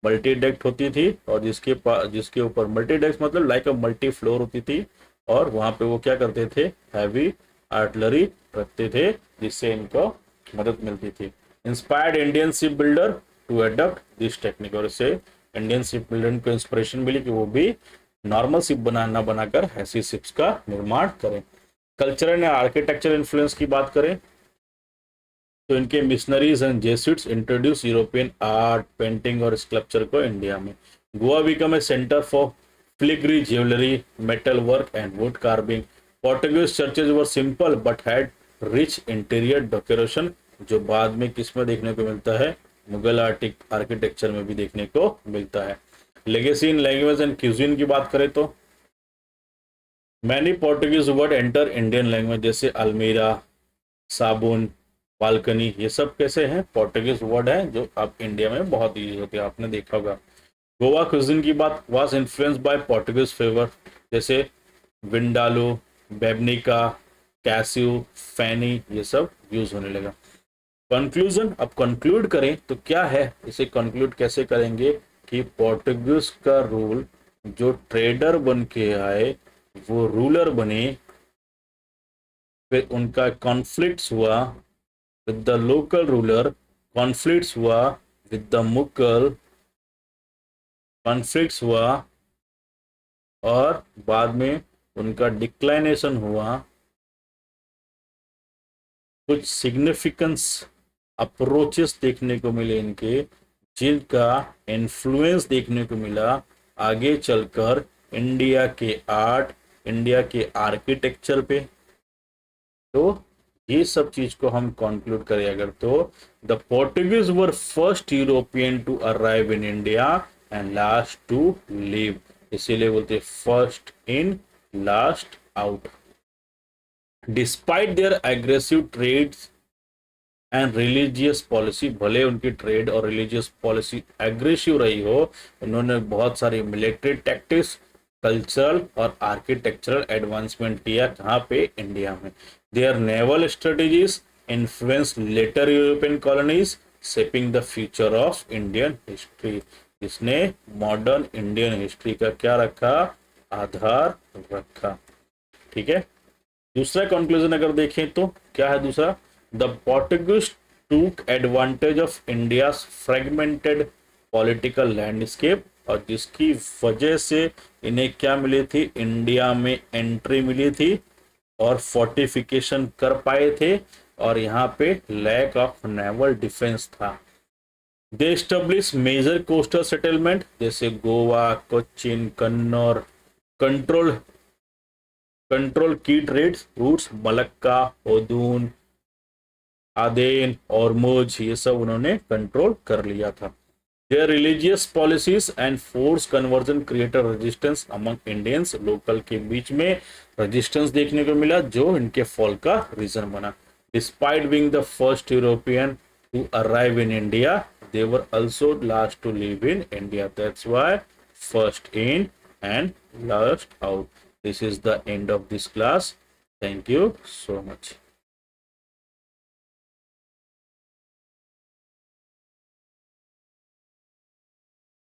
मल्टी डेक्ट होती थी और जिसके ऊपर मल्टी डेक्स मतलब लाइक अ मल्टी फ्लोर होती थी और वहां पे वो क्या करते थे, हैवी आर्टिलरी रखते थे, जिससे इनको मदद मिलती थी। Inspired Indian ship builder to adopt this technique, और इससे इंडियन शिप बिल्डर को इंस्पिरेशन मिली कि वो भी नॉर्मल शिप बनाकर ऐसी शिप्स का निर्माण करें। कल्चरल एंड आर्किटेक्चर इन्फ्लुएंस की बात करें तो इनके missionaries and Jesuits introduce European art, painting और स्कल्पचर को इंडिया में। Goa became a center for filigree jewelry, metal work and wood carving. Portuguese churches were simple but had rich interior decoration, जो बाद में किसमें देखने को मिलता है, मुगल आर्किटेक्चर में भी देखने को मिलता है। Legacy in language and cuisine की बात करें तो many Portuguese word enter Indian language, जैसे अलमीरा, साबुन, बालकनी, ये सब कैसे हैं, पोर्टुगीज वर्ड है जो अब इंडिया में बहुत यूज होते हैं, आपने देखा होगा। गोवा क्यूजिन की बात, was influence by Portuguese favour, जैसे विंडालो, बेबनिका, कैस्यू, फैनी, ये सब यूज होने लगा। कंक्लूजन, अब कंक्लूड करें तो क्या है, इसे कंक्लूड कैसे करेंगे कि पोर्टुगीज का रूल, जो ट्रेडर बन के आए वो रूलर बने, फिर उनका कॉन्फ्लिक्ट्स हुआ with the local ruler, conflicts हुआ विद द मुगल, कॉन्फ्लिक्ट्स हुआ और बाद में उनका डिक्लाइनेशन हुआ। कुछ सिग्निफिकेंस अप्रोचेस देखने को मिले इनके, जिनका इन्फ्लुएंस देखने को मिला आगे चलकर इंडिया के आर्ट, इंडिया के आर्किटेक्चर पे। तो ये सब चीज को हम कंक्लूड करें अगर, तो the Portuguese were first European to arrive in India and last to leave, इसीलिए बोलते first in last out. Despite their aggressive trades and religious policy, भले उनकी ट्रेड और रिलीजियस पॉलिसी एग्रेसिव रही हो, उन्होंने बहुत सारी मिलिट्री टैक्टिक्स, कल्चरल और आर्किटेक्चरल एडवांसमेंट किया, कहाँ पे, इंडिया में। Their naval strategies influence later European colonies, shaping the future of Indian history, इसने मॉडर्न इंडियन हिस्ट्री का क्या रखा, आधार रखा। ठीक है, दूसरा कंक्लूजन अगर देखें तो क्या है दूसरा, द पोर्टुगीज टूक advantage of India fragmented political landscape, और जिसकी वजह से इन्हें क्या मिली थी, इंडिया में एंट्री मिली थी और फोर्टिफिकेशन कर पाए थे, और यहाँ पे लैक ऑफ नेवल डिफेंस था। दे एस्टेब्लिश मेजर कोस्टल सेटलमेंट, जैसे गोवा, कोचिन, कन्नौर, कंट्रोल की ट्रेड रूट्स, मलक्का, ओदून, आदेन और मोज, ये सब उन्होंने कंट्रोल कर लिया था। Their religious policies and forced conversion created resistance among Indians, local के बीच में रेजिस्टेंस देखने को मिला जो इनके फॉल का रीजन बना। Despite being the first European to arrive in India, they were also last to live in India. That's why first in and last out. This is the end of this class. Thank you so much.